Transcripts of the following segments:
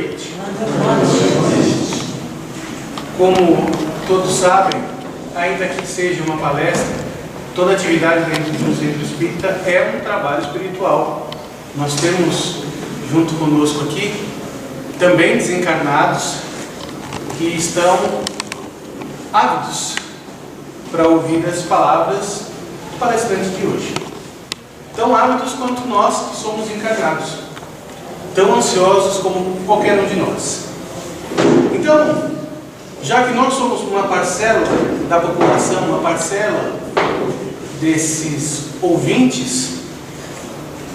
noite. Como todos sabem, ainda que seja uma palestra, toda atividade dentro do Centro Espírita é um trabalho espiritual. Nós temos, junto conosco aqui, também desencarnados que estão ávidos para ouvir as palavras do palestrante de hoje. Tão ávidos quanto nós que somos encarnados, tão ansiosos como qualquer um de nós. Então, já que nós somos uma parcela da população, uma parcela desses ouvintes,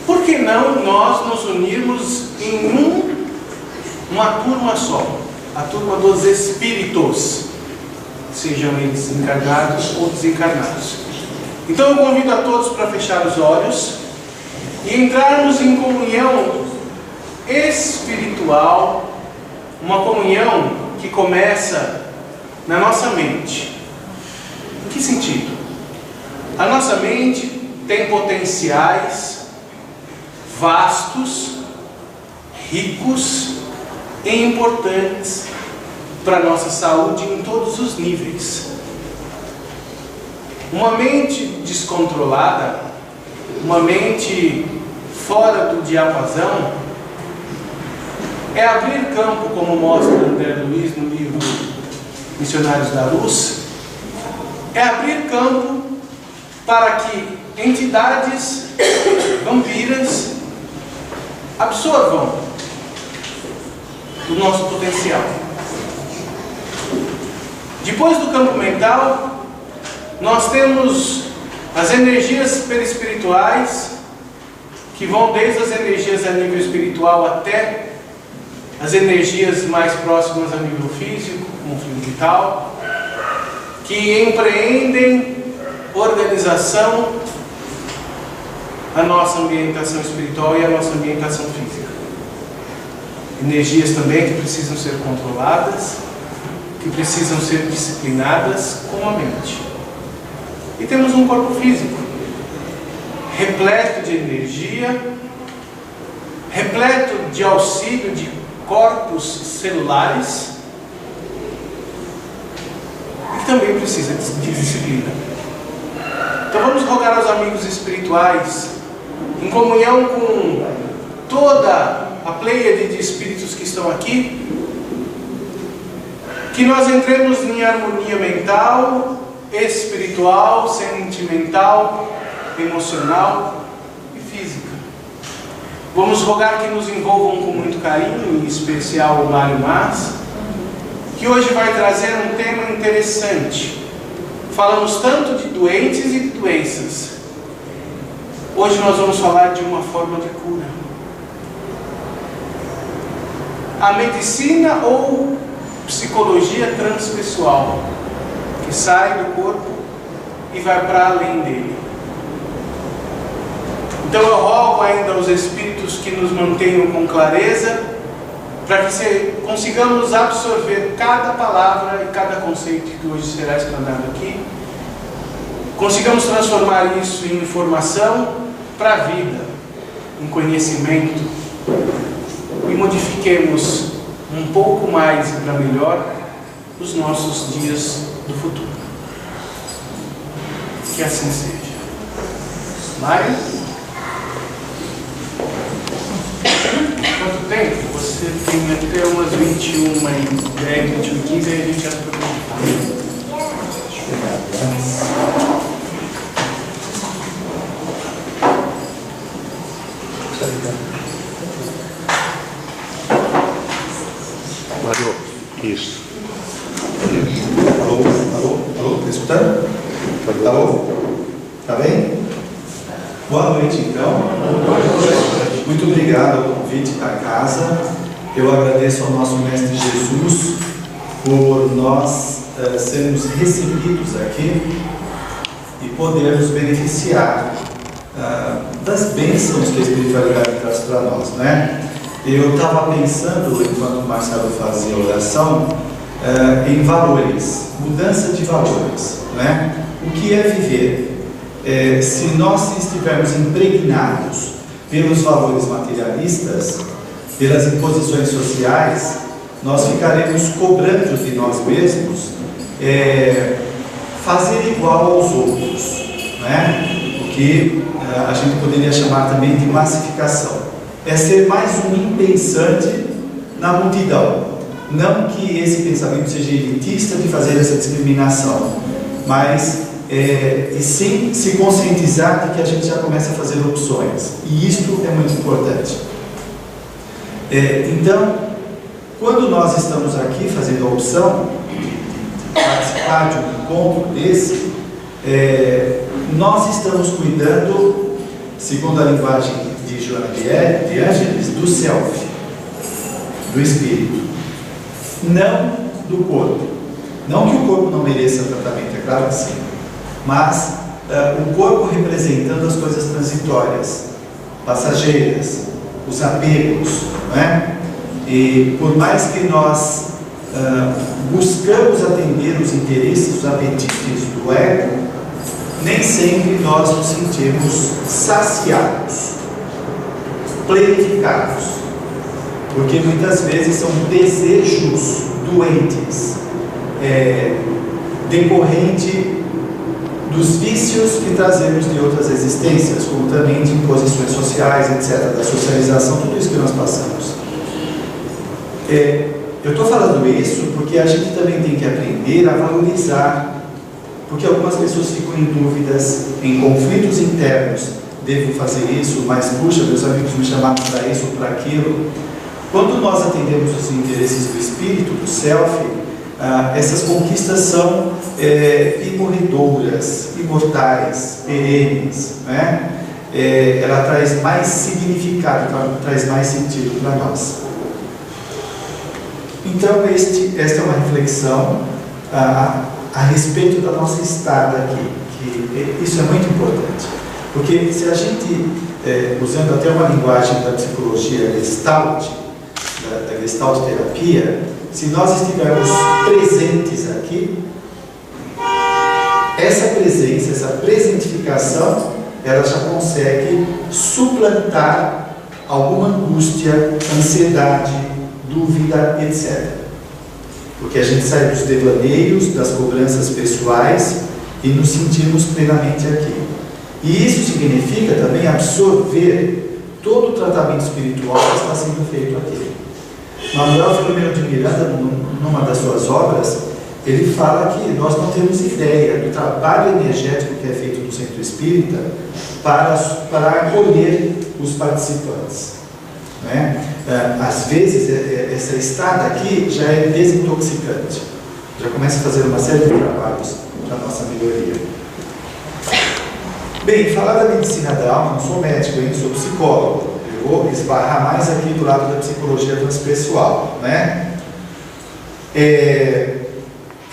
por que não nós nos unirmos em uma turma só, a turma dos espíritos, sejam eles encarnados ou desencarnados? Então eu convido a todos para fechar os olhos e entrarmos em comunhão espiritual, uma comunhão que começa na nossa mente. Em que sentido? A nossa mente tem potenciais vastos, ricos e importantes para a nossa saúde em todos os níveis. Uma mente descontrolada, uma mente fora do diapasão, é abrir campo, como mostra André Luiz no livro Missionários da Luz, é abrir campo para que entidades vampiras absorvam do nosso potencial. Depois do campo mental, nós temos as energias perispirituais, que vão desde as energias a nível espiritual até as energias mais próximas a nível físico, como o fluido vital, que empreendem organização, a nossa ambientação espiritual e a nossa ambientação física. Energias também que precisam ser controladas, que precisam ser disciplinadas com a mente. E temos um corpo físico, repleto de energia, repleto de auxílio de corpos celulares, e também precisa de disciplina. Então vamos rogar aos amigos espirituais, em comunhão com toda a pleiade de espíritos que estão aqui, que nós entremos em harmonia mental, espiritual, sentimental, emocional e física. Vamos rogar que nos envolvam com muito carinho, em especial o Mário Mas, que hoje vai trazer um tema interessante. Falamos tanto de doentes e de doenças. Hoje nós vamos falar de uma forma de cura. A medicina ou psicologia transpessoal, que sai do corpo e vai para além dele. Então eu rogo ainda aos espíritos que nos mantenham com clareza, para que consigamos absorver cada palavra e cada conceito que hoje será explanado aqui, consigamos transformar isso em informação para a vida, em conhecimento, e modifiquemos um pouco mais e para melhor os nossos dias do futuro. Que assim seja. Mário? Quanto tempo? Você tem até umas 21h10, 21h15, aí a gente já se preocupa. Mário, isso. Alô, tá escutando? Alô? Tá bem? Boa noite, então. Muito obrigado ao convite da casa. Eu agradeço ao nosso Mestre Jesus por nós sermos recebidos aqui e podermos beneficiar das bênçãos que a espiritualidade traz para nós, né? Eu estava pensando, enquanto o Marcelo fazia a oração, em valores, mudança de valores, né? O que é viver? Se nós estivermos impregnados pelos valores materialistas, pelas imposições sociais, nós ficaremos cobrando de nós mesmos fazer igual aos outros, né? O que a gente poderia chamar também de massificação. É ser mais um impensante na multidão. Não que esse pensamento seja elitista de fazer essa discriminação, mas e sim se conscientizar de que a gente já começa a fazer opções. E isto é muito importante. Então, quando nós estamos aqui fazendo a opção de participar de um encontro desse, nós estamos cuidando, segundo a linguagem de Joana de Ângeles, do self, do espírito, não do corpo. Não que o corpo não mereça tratamento, é claro que sim, mas o corpo representando as coisas transitórias, passageiras, os apegos, não é? E por mais que nós buscamos atender os interesses, os apetites do ego, nem sempre nós nos sentimos saciados, plenificados, porque muitas vezes são desejos doentes, decorrente dos vícios que trazemos de outras existências, como também de imposições sociais, etc., da socialização, tudo isso que nós passamos. Eu estou falando isso porque a gente também tem que aprender a valorizar, porque algumas pessoas ficam em dúvidas, em conflitos internos, devo fazer isso, mas puxa, meus amigos me chamaram para isso ou para aquilo. Quando nós atendemos os interesses do espírito, do self, essas conquistas são imorredouras, imortais, perenes, né? Ela traz mais significado, traz mais sentido para nós. Então, esta é uma reflexão a respeito da nossa estada aqui, que isso é muito importante, porque se a gente, usando até uma linguagem da psicologia Gestalt, da Gestalt terapia, se nós estivermos presentes aqui, essa presença, essa presentificação, ela já consegue suplantar alguma angústia, ansiedade, dúvida, etc. Porque a gente sai dos devaneios, das cobranças pessoais e nos sentimos plenamente aqui. E isso significa também absorver todo o tratamento espiritual que está sendo feito aqui. Manuel Filomeno de Miranda, numa das suas obras, ele fala que nós não temos ideia do trabalho energético que é feito no Centro Espírita para acolher os participantes, né? Às vezes, essa estada aqui já é desintoxicante, já começa a fazer uma série de trabalhos para a nossa melhoria. Bem, falar da medicina da alma, não sou médico, eu sou psicólogo. Eu vou esbarrar mais aqui do lado da psicologia transpessoal, né?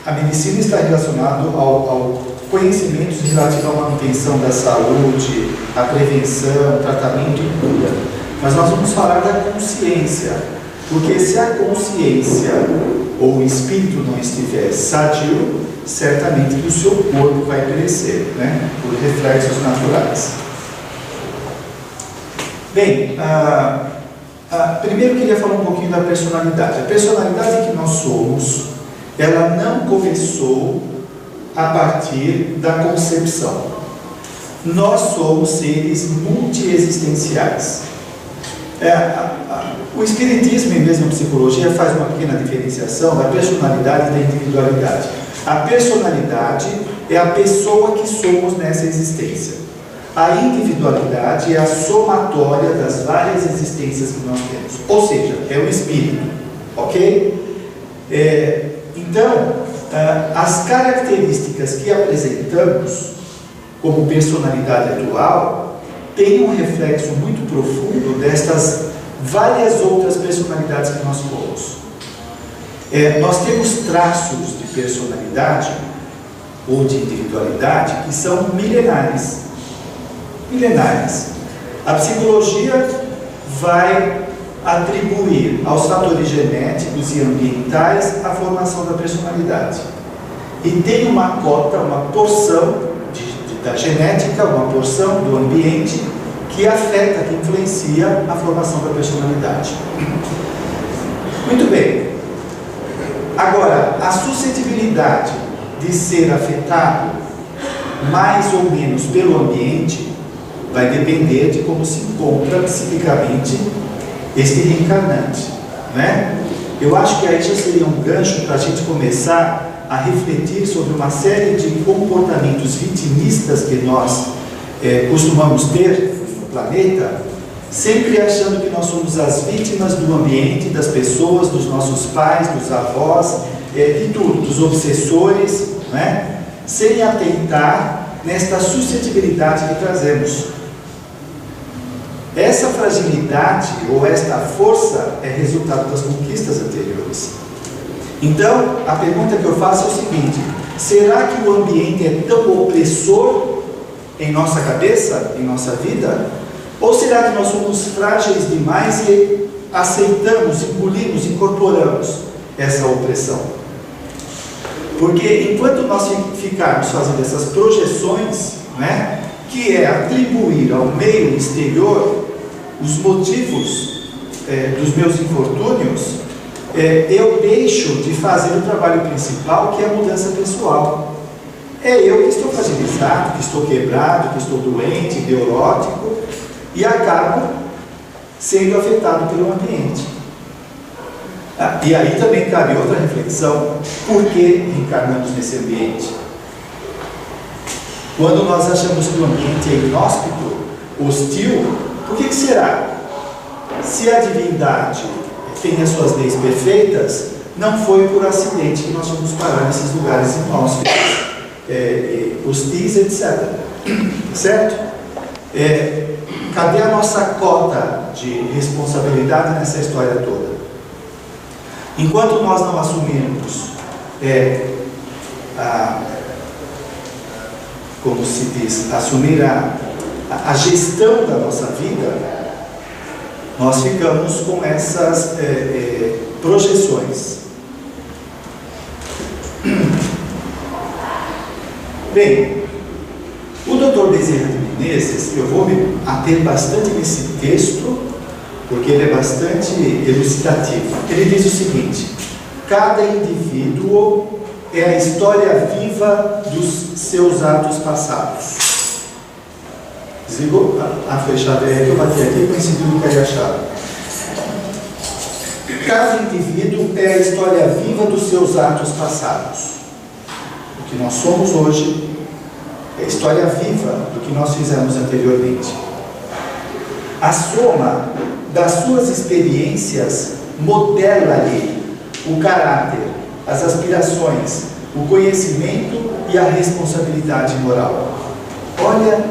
A medicina está relacionada ao conhecimentos relativos à manutenção da saúde, à prevenção, tratamento e cura. Mas nós vamos falar da consciência, porque se a consciência ou o espírito não estiver sadio, certamente que o seu corpo vai perecer, né? Por reflexos naturais. Bem, primeiro eu queria falar um pouquinho da personalidade. A personalidade que nós somos, ela não começou a partir da concepção. Nós somos seres multiexistenciais. O Espiritismo e mesmo a psicologia faz uma pequena diferenciação da personalidade e da individualidade. A personalidade é a pessoa que somos nessa existência. A individualidade é a somatória das várias existências que nós temos. Ou seja, é o espírito. Ok? Então, as características que apresentamos como personalidade atual têm um reflexo muito profundo destas várias outras personalidades que nós somos. Nós temos traços de personalidade ou de individualidade que são milenares. A psicologia vai atribuir aos fatores genéticos e ambientais a formação da personalidade. E tem uma cota, uma porção da genética, uma porção do ambiente que afeta, que influencia a formação da personalidade. Muito bem. Agora, a suscetibilidade de ser afetado mais ou menos pelo ambiente vai depender de como se encontra psiquicamente este reencarnante, né? Eu acho que aí já seria um gancho para a gente começar a refletir sobre uma série de comportamentos vitimistas que nós costumamos ter no planeta, sempre achando que nós somos as vítimas do ambiente, das pessoas, dos nossos pais, dos avós, de tudo, dos obsessores, né? Sem atentar nesta suscetibilidade que trazemos. Essa fragilidade ou esta força é resultado das conquistas anteriores. Então, a pergunta que eu faço é o seguinte: será que o ambiente é tão opressor em nossa cabeça, em nossa vida? Ou será que nós somos frágeis demais e aceitamos, engolimos, incorporamos essa opressão? Porque enquanto nós ficarmos fazendo essas projeções, né, que é atribuir ao meio exterior os motivos dos meus infortúnios, eu deixo de fazer o trabalho principal, que é a mudança pessoal. É eu que estou fragilizado, que estou quebrado, que estou doente, neurótico, e acabo sendo afetado pelo ambiente. E aí também cabe outra reflexão: por que reencarnamos nesse ambiente? Quando nós achamos que o ambiente é inóspito, hostil, por que será? Se a divindade tem as suas leis perfeitas, não foi por acidente que nós fomos parar nesses lugares inóspitos, hostis, etc. Certo? Cadê a nossa cota de responsabilidade nessa história toda? Enquanto nós não assumirmos como se diz, assumir a gestão da nossa vida, nós ficamos com essas projeções. Bem, o Dr. Bezerra de Menezes, eu vou me ater bastante nesse texto, porque ele é bastante elucidativo. Ele diz o seguinte: cada indivíduo é a história viva dos seus atos passados. Desligou? Foi a chave aí que eu bati aqui, coincidiu que cair a chave. Cada indivíduo é a história viva dos seus atos passados. O que nós somos hoje é a história viva do que nós fizemos anteriormente. A soma das suas experiências modela-lhe o caráter, as aspirações, o conhecimento e a responsabilidade moral. Olha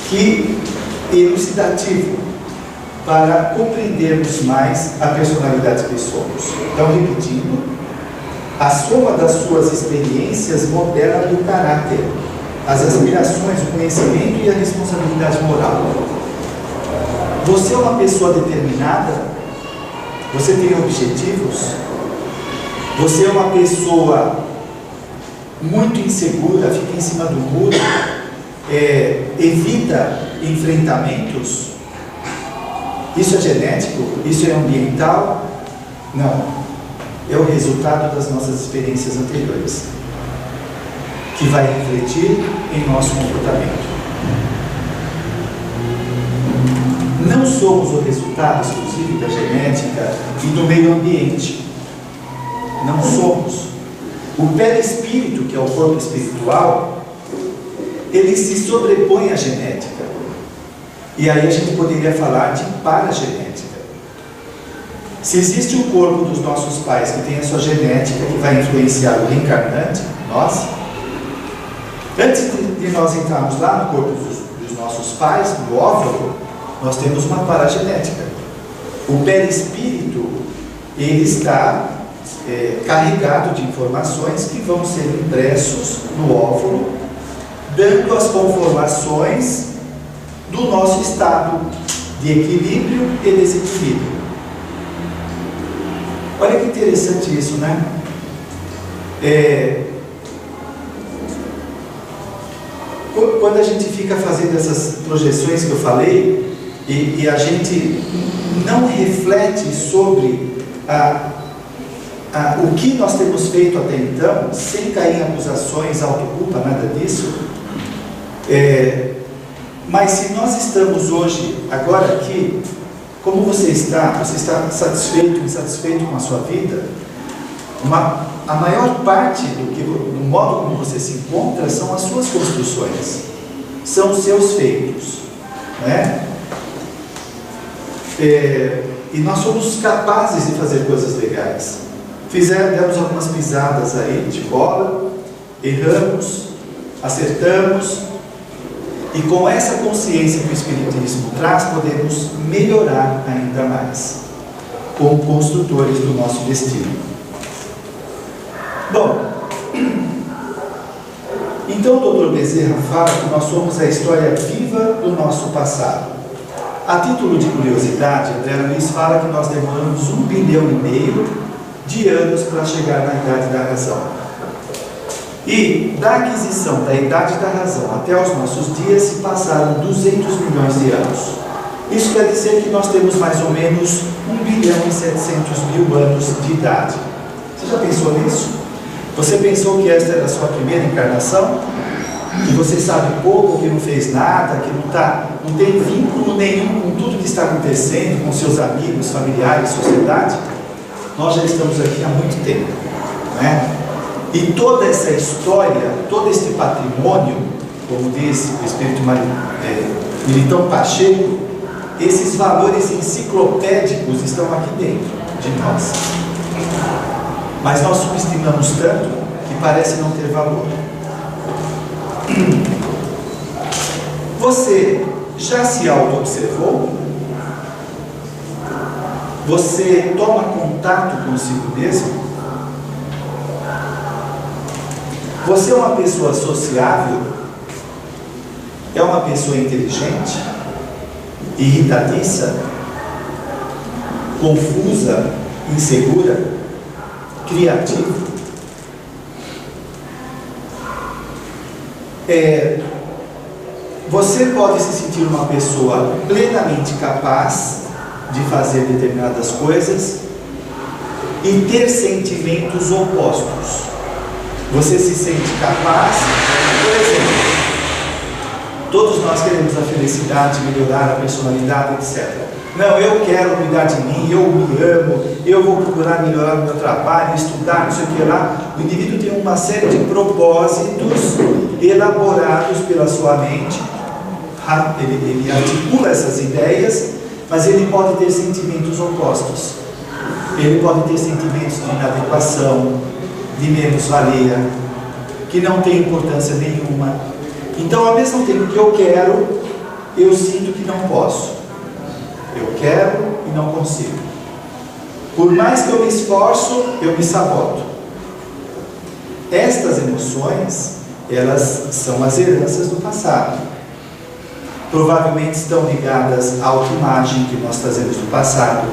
que elucidativo para compreendermos mais a personalidade que somos. Então, repetindo, a soma das suas experiências modela o caráter, as aspirações, o conhecimento e a responsabilidade moral. Você é uma pessoa determinada? Você tem objetivos? Você é uma pessoa muito insegura, fica em cima do muro, evita enfrentamentos? Isso é genético? Isso é ambiental? Não. É o resultado das nossas experiências anteriores, que vai refletir em nosso comportamento. Não somos o resultado exclusivo da genética e do meio ambiente. Não somos. O perispírito, que é o corpo espiritual, ele se sobrepõe à genética. E aí a gente poderia falar de paragenética. Se existe o corpo dos nossos pais que tem a sua genética, que vai influenciar o reencarnante, nós, antes de nós entrarmos lá no corpo dos nossos pais, no óvulo, nós temos uma paragenética. O perispírito, ele está carregado de informações que vão ser impressos no óvulo, dando as conformações do nosso estado de equilíbrio e desequilíbrio. Olha que interessante isso, né? quando a gente fica fazendo essas projeções que eu falei, e a gente não reflete sobre o que nós temos feito até então, sem cair em acusações, autoculpa, nada disso, mas se nós estamos hoje, agora aqui, como você está satisfeito, insatisfeito com a sua vida, a maior parte do modo como você se encontra são as suas construções, são os seus feitos, né? E nós somos capazes de fazer coisas legais. Demos algumas pisadas aí de bola, erramos, acertamos, e com essa consciência que o Espiritismo traz, podemos melhorar ainda mais, como construtores do nosso destino. Bom, então o Dr. Bezerra fala que nós somos a história viva do nosso passado. A título de curiosidade, André Luiz fala que nós demoramos 1,5 bilhão de anos para chegar na idade da razão. E da aquisição da idade da razão até os nossos dias se passaram 200 milhões de anos. Isso quer dizer que nós temos mais ou menos 1,7 bilhão anos de idade. Você já pensou nisso? Você pensou que esta era a sua primeira encarnação? Que você sabe pouco, que não fez nada, que não tem vínculo nenhum com tudo que está acontecendo, com seus amigos, familiares, sociedade? Nós já estamos aqui há muito tempo, né? E toda essa história, todo este patrimônio, como diz o Espírito Militão Pacheco, esses valores enciclopédicos estão aqui dentro de nós. Mas nós subestimamos tanto que parece não ter valor. Você já se auto-observou? Você toma contato consigo mesmo? Você é uma pessoa sociável? É uma pessoa inteligente? Irritadiça? Confusa? Insegura? Criativa? Você pode se sentir uma pessoa plenamente capaz de fazer determinadas coisas e ter sentimentos opostos. Você se sente capaz, por exemplo, todos nós queremos a felicidade, melhorar a personalidade, etc. Não, eu quero cuidar de mim, eu me amo, eu vou procurar melhorar o meu trabalho, estudar, não sei o que lá. O indivíduo tem uma série de propósitos elaborados pela sua mente, ele articula essas ideias, mas ele pode ter sentimentos opostos. Ele pode ter sentimentos de inadequação, de menos-valia, que não tem importância nenhuma. Então, ao mesmo tempo que eu quero, eu sinto que não posso. Eu quero e não consigo. Por mais que eu me esforço, eu me saboto. Estas emoções, elas são as heranças do passado. Provavelmente estão ligadas à autoimagem que nós trazemos do passado.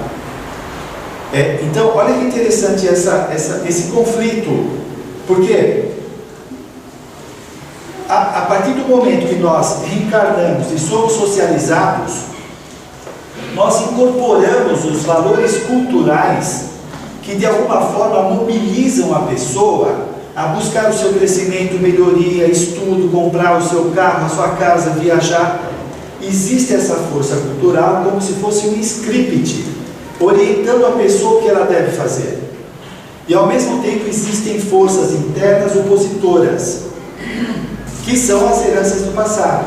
Então, olha que interessante esse conflito, porque a partir do momento que nós reencarnamos e somos socializados, nós incorporamos os valores culturais que de alguma forma mobilizam a pessoa a buscar o seu crescimento, melhoria, estudo, comprar o seu carro, a sua casa, viajar. Existe essa força cultural como se fosse um script, orientando a pessoa o que ela deve fazer. E ao mesmo tempo existem forças internas opositoras, que são as heranças do passado.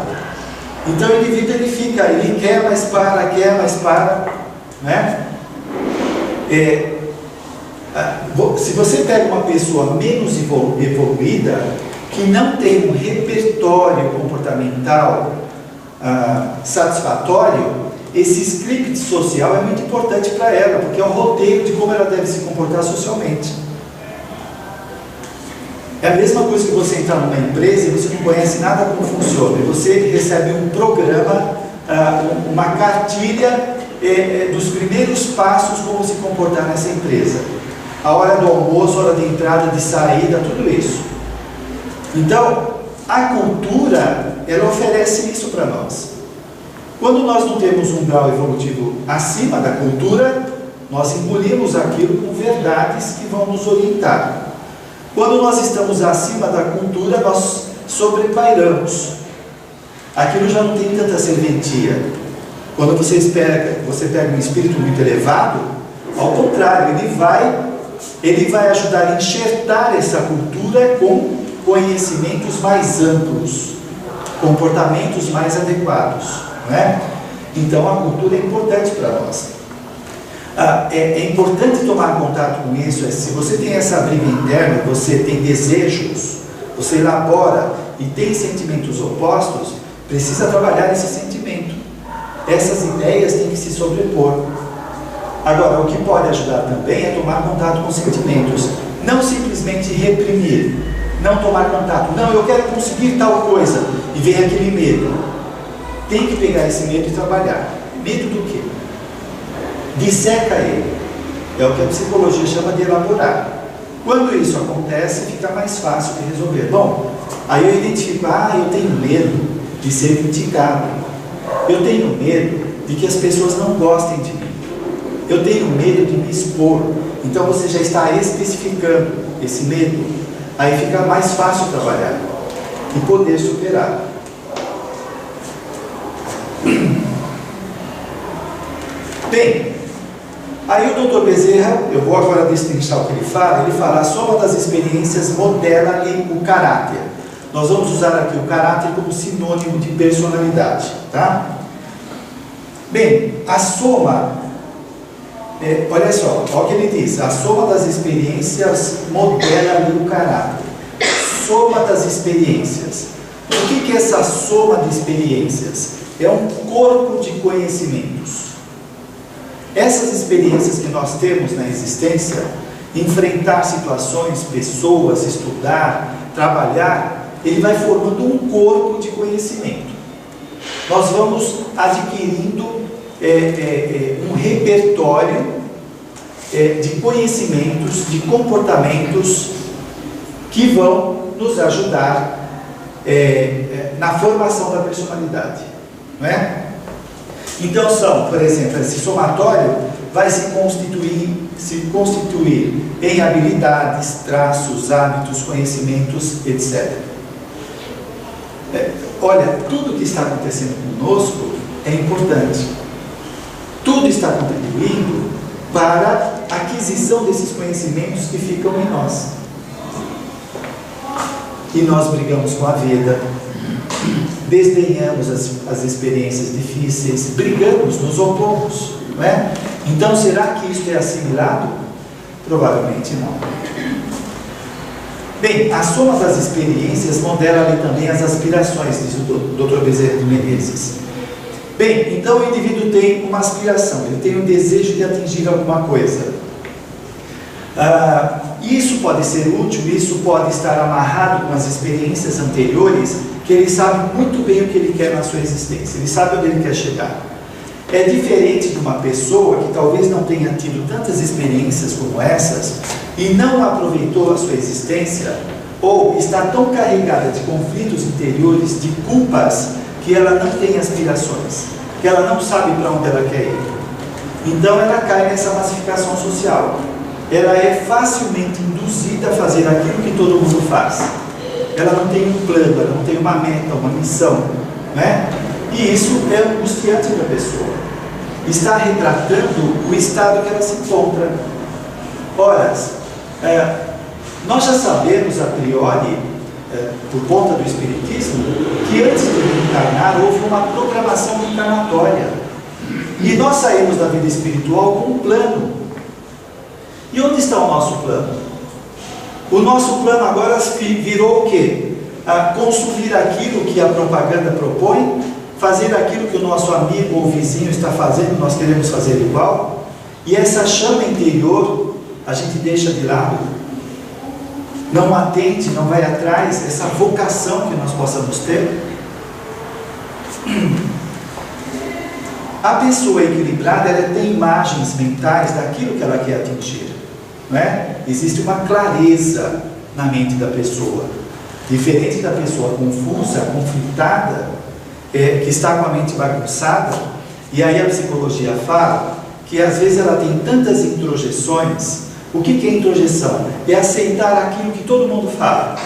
Então o indivíduo ele quer, mas para, né? Se você pega uma pessoa menos evoluída, que não tem um repertório comportamental satisfatório, esse script social é muito importante para ela, porque é um roteiro de como ela deve se comportar socialmente. É a mesma coisa que você entrar numa empresa e você não conhece nada como funciona, e você recebe um programa, uma cartilha dos primeiros passos como se comportar nessa empresa. A hora do almoço, a hora de entrada, de saída, tudo isso. Então, a cultura ela oferece isso para nós. Quando nós não temos um grau evolutivo acima da cultura, nós engolimos aquilo com verdades que vão nos orientar. Quando nós estamos acima da cultura, nós sobrepairamos. Aquilo já não tem tanta serventia. Quando você pega um espírito muito elevado, ao contrário, ele vai ajudar a enxertar essa cultura com conhecimentos mais amplos, comportamentos mais adequados. Não é? Então a cultura é importante para nós. É importante tomar contato com isso. Se você tem essa briga interna, você tem desejos, você elabora e tem sentimentos opostos, precisa trabalhar esse sentimento. Essas ideias têm que se sobrepor. Agora, o que pode ajudar também é tomar contato com sentimentos, não simplesmente reprimir, não tomar contato. Não, eu quero conseguir tal coisa, e vem aquele medo. Tem que pegar esse medo e trabalhar. Medo do quê? Disseca ele. É o que a psicologia chama de elaborar. Quando isso acontece, fica mais fácil de resolver. Bom, aí eu identifico, eu tenho medo de ser criticado. Eu tenho medo de que as pessoas não gostem de mim. Eu tenho medo de me expor. Então você já está especificando esse medo. Aí fica mais fácil trabalhar e poder superar. Bem, aí o Dr. Bezerra, eu vou agora destrinchar o que ele fala, a soma das experiências modela-lhe o caráter. Nós vamos usar aqui o caráter como sinônimo de personalidade, tá? Bem, a soma, olha só, olha o que ele diz, a soma das experiências modela-lhe o caráter. Soma das experiências. O que é essa soma de experiências? É um corpo de conhecimentos. Essas experiências que nós temos na existência, enfrentar situações, pessoas, estudar, trabalhar, ele vai formando um corpo de conhecimento. Nós vamos adquirindo um repertório de conhecimentos, de comportamentos que vão nos ajudar na formação da personalidade, não é? Então são, por exemplo, esse somatório vai se constituir em habilidades, traços, hábitos, conhecimentos, etc. Olha, tudo que está acontecendo conosco é importante. Tudo está contribuindo para a aquisição desses conhecimentos que ficam em nós. E nós brigamos com a vida, desdenhamos as experiências difíceis, brigamos, nos opomos, não é? Então, será que isso é assimilado? Provavelmente não. Bem, a soma das experiências modela ali também as aspirações, diz o Dr. Bezerra de Menezes. Bem, então o indivíduo tem uma aspiração, ele tem um desejo de atingir alguma coisa. Isso pode ser útil, isso pode estar amarrado com as experiências anteriores, que ele sabe muito bem o que ele quer na sua existência, ele sabe onde ele quer chegar. É diferente de uma pessoa que talvez não tenha tido tantas experiências como essas e não aproveitou a sua existência, ou está tão carregada de conflitos interiores, de culpas, que ela não tem aspirações, que ela não sabe para onde ela quer ir. Então ela cai nessa massificação social. Ela é facilmente induzida a fazer aquilo que todo mundo faz. Ela não tem um plano, ela não tem uma meta, uma missão, né? E isso é angustiante para a pessoa. Está retratando o estado que ela se encontra. Ora, nós já sabemos a priori, por conta do Espiritismo, que antes de reencarnar houve uma programação reencarnatória. E nós saímos da vida espiritual com um plano. E onde está o nosso plano? O nosso plano agora virou o quê? Consumir aquilo que a propaganda propõe, fazer aquilo que o nosso amigo ou vizinho está fazendo, nós queremos fazer igual, e essa chama interior a gente deixa de lado, não atende, não vai atrás, essa vocação que nós possamos ter. A pessoa equilibrada, ela tem imagens mentais daquilo que ela quer atingir, não é? Existe uma clareza na mente da pessoa. Diferente da pessoa confusa, conflitada, que está com a mente bagunçada, e aí a psicologia fala que às vezes ela tem tantas introjeções. O que é introjeção? É aceitar aquilo que todo mundo fala.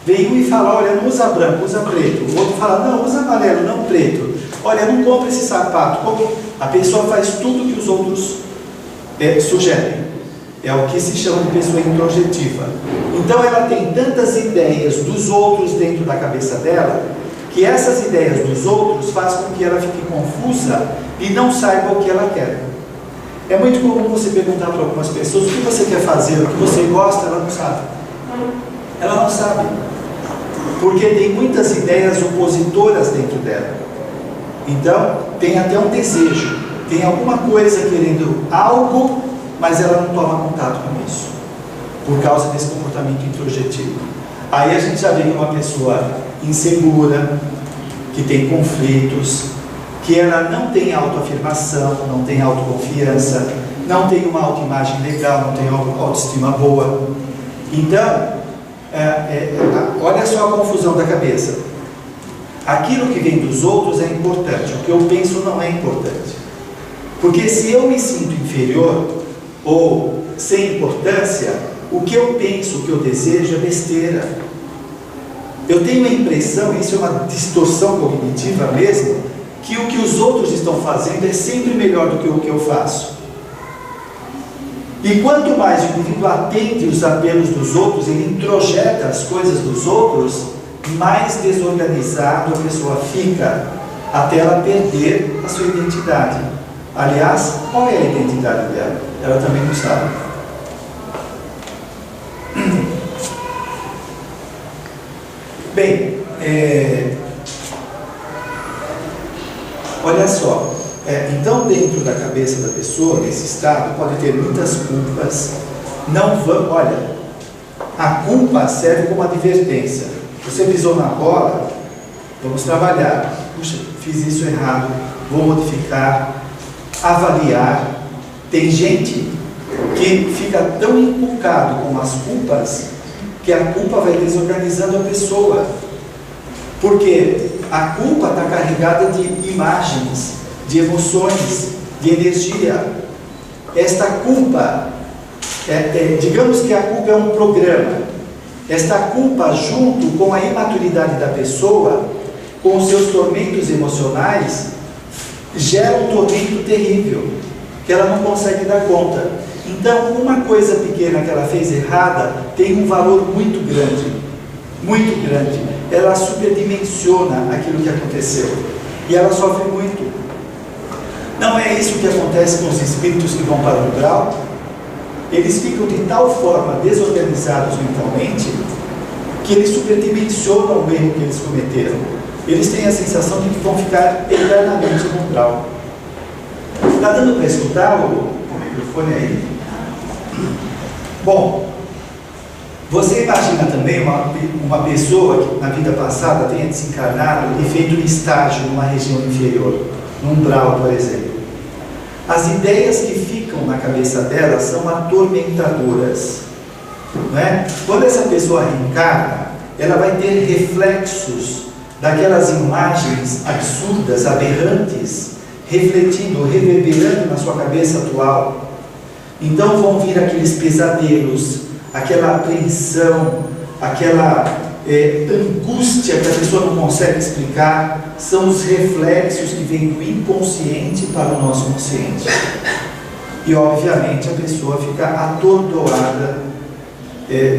Vem um e fala, olha, não usa branco, usa preto. O outro fala, não, usa amarelo, não preto. Olha, não compra esse sapato. A pessoa faz tudo que os outros sugerem. É o que se chama de pessoa introjetiva. Então ela tem tantas ideias dos outros dentro da cabeça dela, que essas ideias dos outros fazem com que ela fique confusa e não saiba o que ela quer. É muito comum você perguntar para algumas pessoas o que você quer fazer, o que você gosta, ela não sabe. Ela não sabe. Porque tem muitas ideias opositoras dentro dela. Então, tem até um desejo, tem alguma coisa querendo algo, mas ela não toma contato com isso, por causa desse comportamento introjetivo. Aí a gente já vê que uma pessoa insegura, que tem conflitos, que ela não tem autoafirmação, não tem autoconfiança, não tem uma autoimagem legal, não tem autoestima boa. Então, olha só a confusão da cabeça. Aquilo que vem dos outros é importante, o que eu penso não é importante. Porque se eu me sinto inferior ou sem importância, o que eu penso, o que eu desejo é besteira. Eu tenho a impressão, isso é uma distorção cognitiva mesmo, que o que os outros estão fazendo é sempre melhor do que o que eu faço. E quanto mais o indivíduo atende os apelos dos outros, ele introjeta as coisas dos outros, mais desorganizado a pessoa fica, até ela perder a sua identidade. Aliás, qual é a identidade dela? Ela também não sabe. Bem, olha só, então dentro da cabeça da pessoa, nesse estado, pode ter muitas culpas. Olha, a culpa serve como advertência. Você pisou na bola, vamos trabalhar. Puxa, fiz isso errado, vou modificar, avaliar. Tem gente que fica tão inculcado com as culpas, que a culpa vai desorganizando a pessoa. Porque a culpa está carregada de imagens, de emoções, de energia. Esta culpa, digamos que a culpa é um programa. Esta culpa, junto com a imaturidade da pessoa, com os seus tormentos emocionais, gera um tormento terrível, que ela não consegue dar conta. Então, uma coisa pequena que ela fez errada tem um valor muito grande, muito grande. Ela superdimensiona aquilo que aconteceu e ela sofre muito. Não é isso que acontece com os espíritos que vão para o umbral? Eles ficam de tal forma desorganizados mentalmente que eles superdimensionam o erro que eles cometeram. Eles têm a sensação de que vão ficar eternamente no umbral. Está dando para escutar o microfone aí? Bom, você imagina também uma pessoa que na vida passada tenha desencarnado e feito um estágio numa região inferior, num umbral, por exemplo. As ideias que ficam na cabeça dela são atormentadoras, não é? Quando essa pessoa reencarna, ela vai ter reflexos daquelas imagens absurdas, aberrantes, refletindo, reverberando na sua cabeça atual. Então vão vir aqueles pesadelos, aquela apreensão, aquela angústia que a pessoa não consegue explicar. São os reflexos que vêm do inconsciente para o nosso consciente. E obviamente a pessoa fica atordoada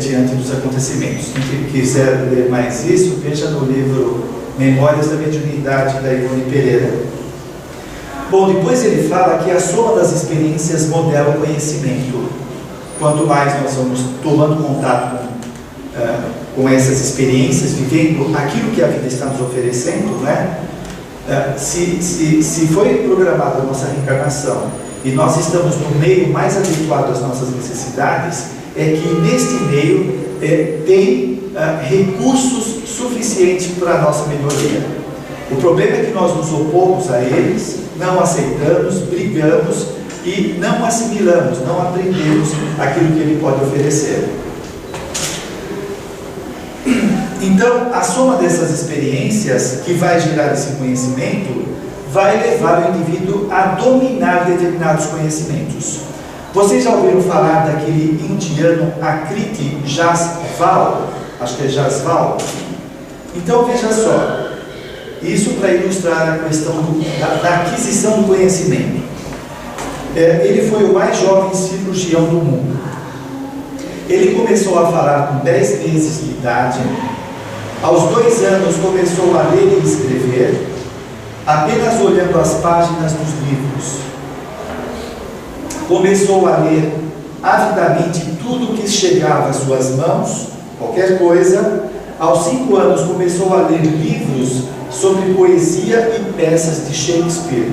diante dos acontecimentos. Quem quiser ler mais isso, veja no livro Memórias da Mediunidade, da Ivone Pereira. Bom, depois ele fala que a soma das experiências modela o conhecimento. Quanto mais nós vamos tomando contato com essas experiências, vivendo aquilo que a vida está nos oferecendo, né? Se foi programada a nossa reencarnação e nós estamos no meio mais adequado às nossas necessidades, é que neste meio tem recursos suficientes para a nossa melhoria. O problema é que nós nos opomos a eles, não aceitamos, brigamos e não assimilamos, não aprendemos aquilo que ele pode oferecer. Então Então, a soma dessas experiências que vai gerar esse conhecimento vai levar o indivíduo a dominar determinados conhecimentos. Vocês já ouviram falar daquele indiano Akriti Jaswal? Acho que é Jaswal. Então, veja só. Isso para ilustrar a questão da aquisição do conhecimento. Ele foi o mais jovem cirurgião do mundo. Ele começou a falar com 10 meses de idade. Aos 2 anos começou a ler e escrever, apenas olhando as páginas dos livros. Começou a ler avidamente tudo que chegava às suas mãos, qualquer coisa. Aos 5 anos começou a ler livros sobre poesia e peças de Shakespeare.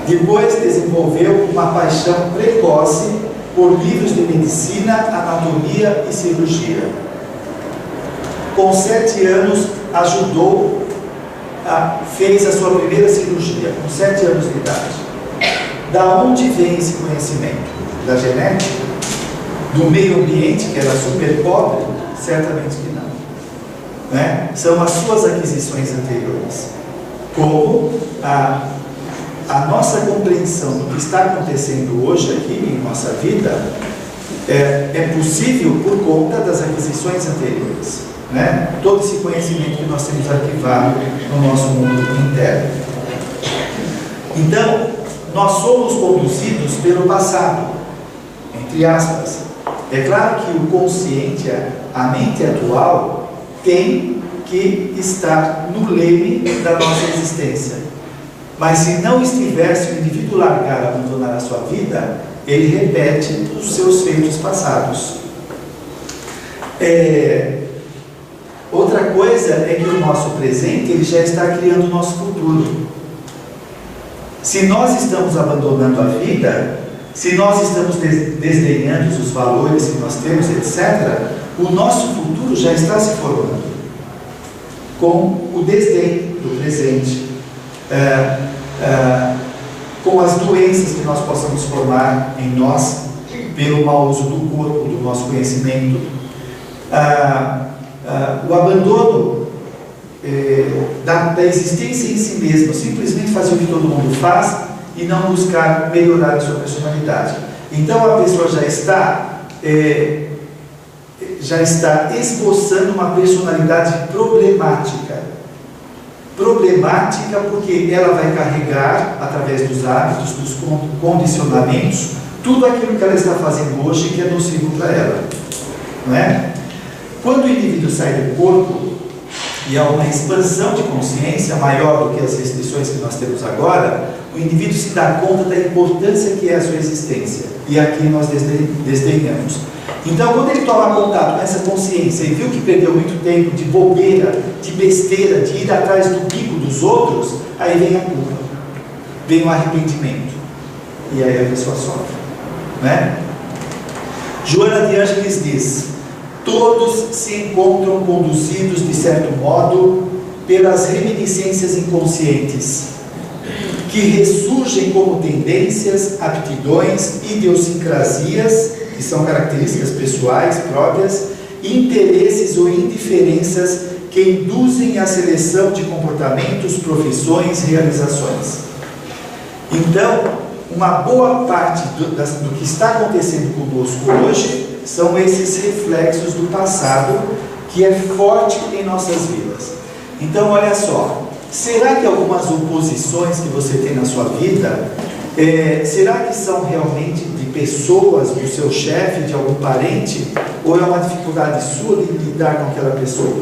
Depois desenvolveu uma paixão precoce por livros de medicina, anatomia e cirurgia. Com 7 anos fez a sua primeira cirurgia, com 7 anos de idade. Da onde vem esse conhecimento? Da genética? Do meio ambiente, que era super pobre? Certamente que não. São as suas aquisições anteriores. Como a nossa compreensão do que está acontecendo hoje aqui em nossa vida é possível por conta das aquisições anteriores. Todo esse conhecimento que nós temos arquivado no nosso mundo interno. Então, nós somos conduzidos pelo passado, entre aspas. É claro que o consciente, a mente atual, tem que estar no leme da nossa existência. Mas se não estiver, se o indivíduo largar, abandonar a sua vida, ele repete os seus feitos passados. Outra coisa é que o nosso presente, ele já está criando o nosso futuro. Se nós estamos abandonando a vida, se nós estamos desdenhando os valores que nós temos, etc., o nosso futuro já está se formando com o desdém do presente, com as doenças que nós possamos formar em nós pelo mau uso do corpo, do nosso conhecimento, o abandono da existência em si mesmo, simplesmente fazer o que todo mundo faz e não buscar melhorar a sua personalidade. Então a pessoa já está esboçando uma personalidade problemática. Problemática porque ela vai carregar, através dos hábitos, dos condicionamentos, tudo aquilo que ela está fazendo hoje que é nocivo para ela. Não é? Quando o indivíduo sai do corpo e há uma expansão de consciência maior do que as restrições que nós temos agora, o indivíduo se dá conta da importância que é a sua existência. E aqui nós desdenhamos. Então, quando ele toma contato com essa consciência e viu que perdeu muito tempo de bobeira, de besteira, de ir atrás do bico dos outros, aí vem a culpa, vem o arrependimento. E aí a pessoa sofre. Né? Joana de Ângeles diz: todos se encontram conduzidos, de certo modo, pelas reminiscências inconscientes, que ressurgem como tendências, aptidões, idiosincrasias, que são características pessoais próprias, interesses ou indiferenças que induzem a seleção de comportamentos, profissões, realizações. Então, uma boa parte do que está acontecendo conosco hoje são esses reflexos do passado que é forte em nossas vidas. Então, olha só, será que algumas oposições que você tem na sua vida, será que são realmente de pessoas, do seu chefe, de algum parente, ou é uma dificuldade sua de lidar com aquela pessoa?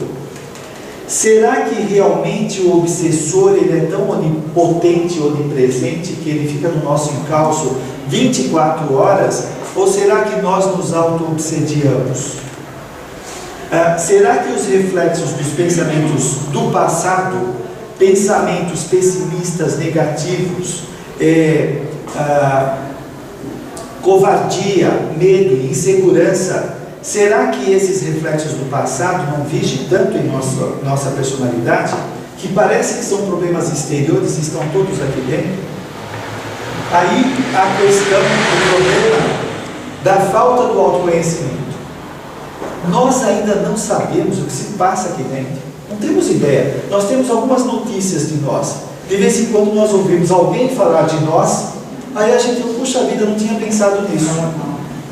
Será que realmente o obsessor ele é tão onipotente, onipresente, que ele fica no nosso encalço 24 horas? Ou será que nós nos auto-obsediamos? Será que os reflexos dos pensamentos do passado, pensamentos pessimistas, negativos, covardia, medo e insegurança, será que esses reflexos do passado não vigem tanto em nossa personalidade, que parece que são problemas exteriores e estão todos aqui dentro? Aí a questão, o problema da falta do autoconhecimento. nós ainda não sabemos o que se passa aqui dentro. Não temos ideia. Nós temos algumas notícias de nós. De vez em quando nós ouvimos alguém falar de nós, aí a gente, puxa vida, não tinha pensado nisso.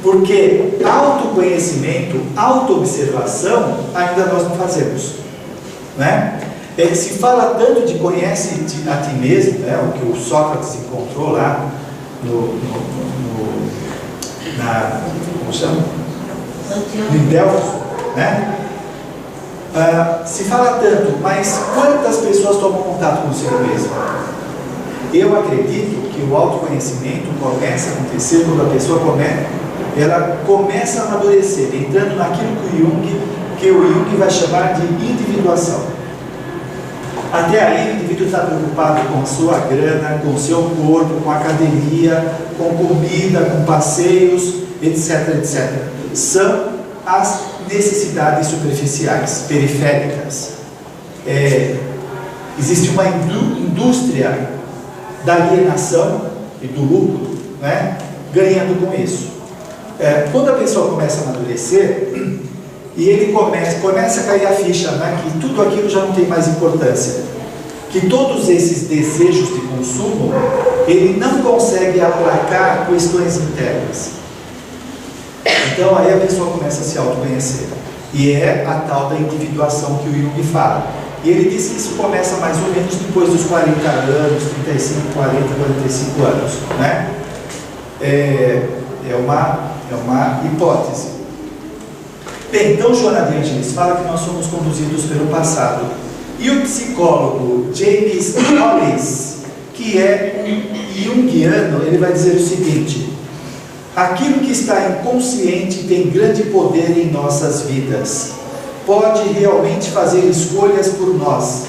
Porque autoconhecimento, autoobservação, ainda nós não fazemos. Né? Se fala tanto de conhece-te a ti mesmo, né? O que o Sócrates encontrou lá como chama? Em Delfos, né? Se fala tanto, mas quantas pessoas tomam contato consigo mesmo? Eu acredito que o autoconhecimento começa a acontecer quando a pessoa começa a amadurecer, entrando naquilo que o Jung vai chamar de individuação. Até aí o indivíduo está preocupado com a sua grana, com o seu corpo, com a academia, com comida, com passeios, etc, etc. São as necessidades superficiais, periféricas. Existe uma indústria da alienação e do lucro, né, ganhando com isso. Quando a pessoa começa a amadurecer e ele começa a cair a ficha, né, que tudo aquilo já não tem mais importância, que todos esses desejos de consumo ele não consegue aplacar questões internas. Então aí a pessoa começa a se autoconhecer, e é a tal da individuação que o Jung fala. E ele diz que isso começa mais ou menos depois dos 40 anos, 35, 40, 45 anos, né? É uma hipótese. Bem, então Joana de Angelis fala que nós somos conduzidos pelo passado. E o psicólogo James Hollis, que é um junguiano, ele vai dizer o seguinte: aquilo que está inconsciente tem grande poder em nossas vidas. Pode realmente fazer escolhas por nós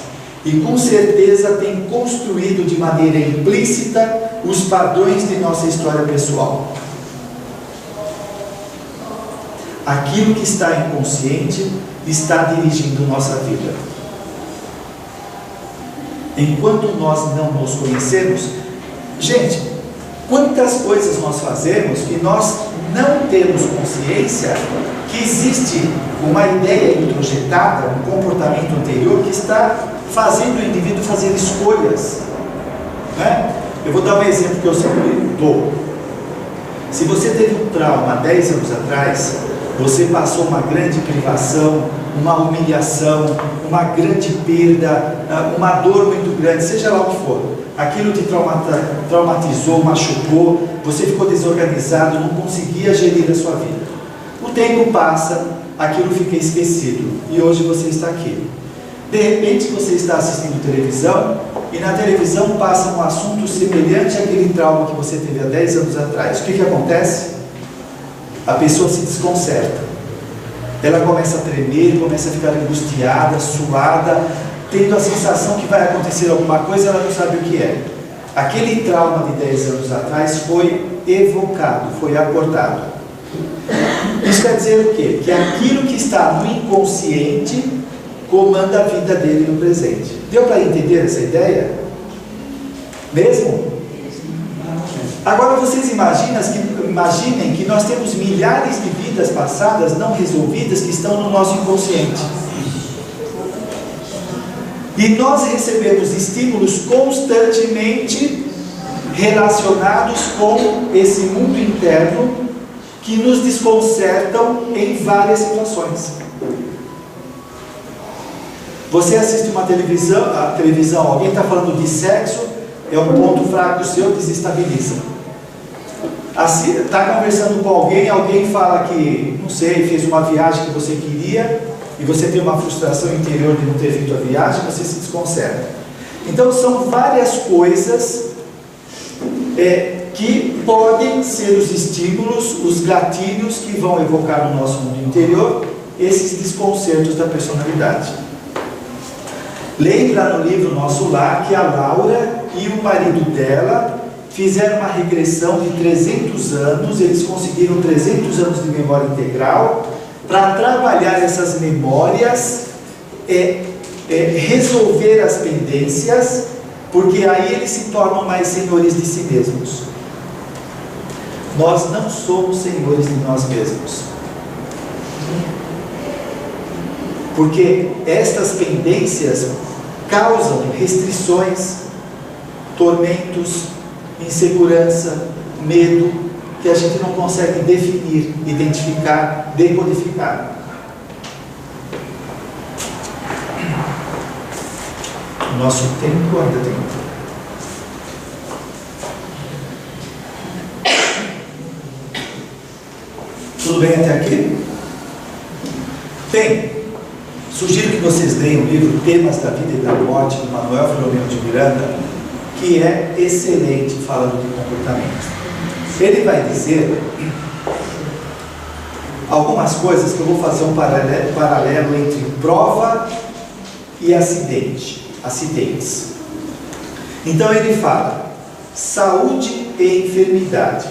e com certeza tem construído de maneira implícita os padrões de nossa história pessoal. Aquilo que está inconsciente está dirigindo nossa vida. Enquanto nós não nos conhecemos, gente, quantas coisas nós fazemos que nós não temos consciência que existe uma ideia introjetada, um comportamento anterior que está fazendo o indivíduo fazer escolhas, né? Eu vou dar um exemplo que eu sempre dou. Se você teve um trauma 10 anos atrás, você passou uma grande privação, uma humilhação, uma grande perda, uma dor muito grande, seja lá o que for, aquilo te traumatizou, machucou, você ficou desorganizado, não conseguia gerir a sua vida. O tempo passa, aquilo fica esquecido e hoje você está aqui. De repente você está assistindo televisão e na televisão passa um assunto semelhante àquele trauma que você teve há 10 anos atrás. O que acontece? A pessoa se desconcerta, ela começa a tremer, começa a ficar angustiada, suada, tendo a sensação que vai acontecer alguma coisa, ela não sabe o que é. Aquele trauma de 10 anos atrás foi evocado, foi acordado. Isso quer dizer o quê? Que aquilo que está no inconsciente comanda a vida dele no presente. Deu para entender essa ideia? Mesmo? Agora vocês imaginem que nós temos milhares de vidas passadas não resolvidas que estão no nosso inconsciente. E nós recebemos estímulos constantemente relacionados com esse mundo interno que nos desconcertam em várias situações. Você assiste uma televisão, alguém está falando de sexo, é um ponto fraco seu, desestabiliza. Está conversando com alguém fala que, não sei, fez uma viagem que você queria e você tem uma frustração interior de não ter feito a viagem, você se desconcerta. Então são várias coisas que podem ser os estímulos, os gatilhos que vão evocar no nosso mundo interior esses desconcertos da personalidade. Lembra no livro Nosso Lar que a Laura e o marido dela fizeram uma regressão de 300 anos, eles conseguiram 300 anos de memória integral para trabalhar essas memórias, resolver as pendências, porque aí eles se tornam mais senhores de si mesmos. Nós não somos senhores de nós mesmos. Porque estas pendências causam restrições, tormentos, insegurança, medo, que a gente não consegue definir, identificar, decodificar. Nosso tempo ainda tem. Tudo bem até aqui? Bem, sugiro que vocês leiam o livro Temas da Vida e da Morte, do Manuel Filomeno de Miranda, que é excelente falando de comportamento. Ele vai dizer algumas coisas que eu vou fazer um paralelo entre prova e acidentes. Então ele fala: saúde e enfermidade,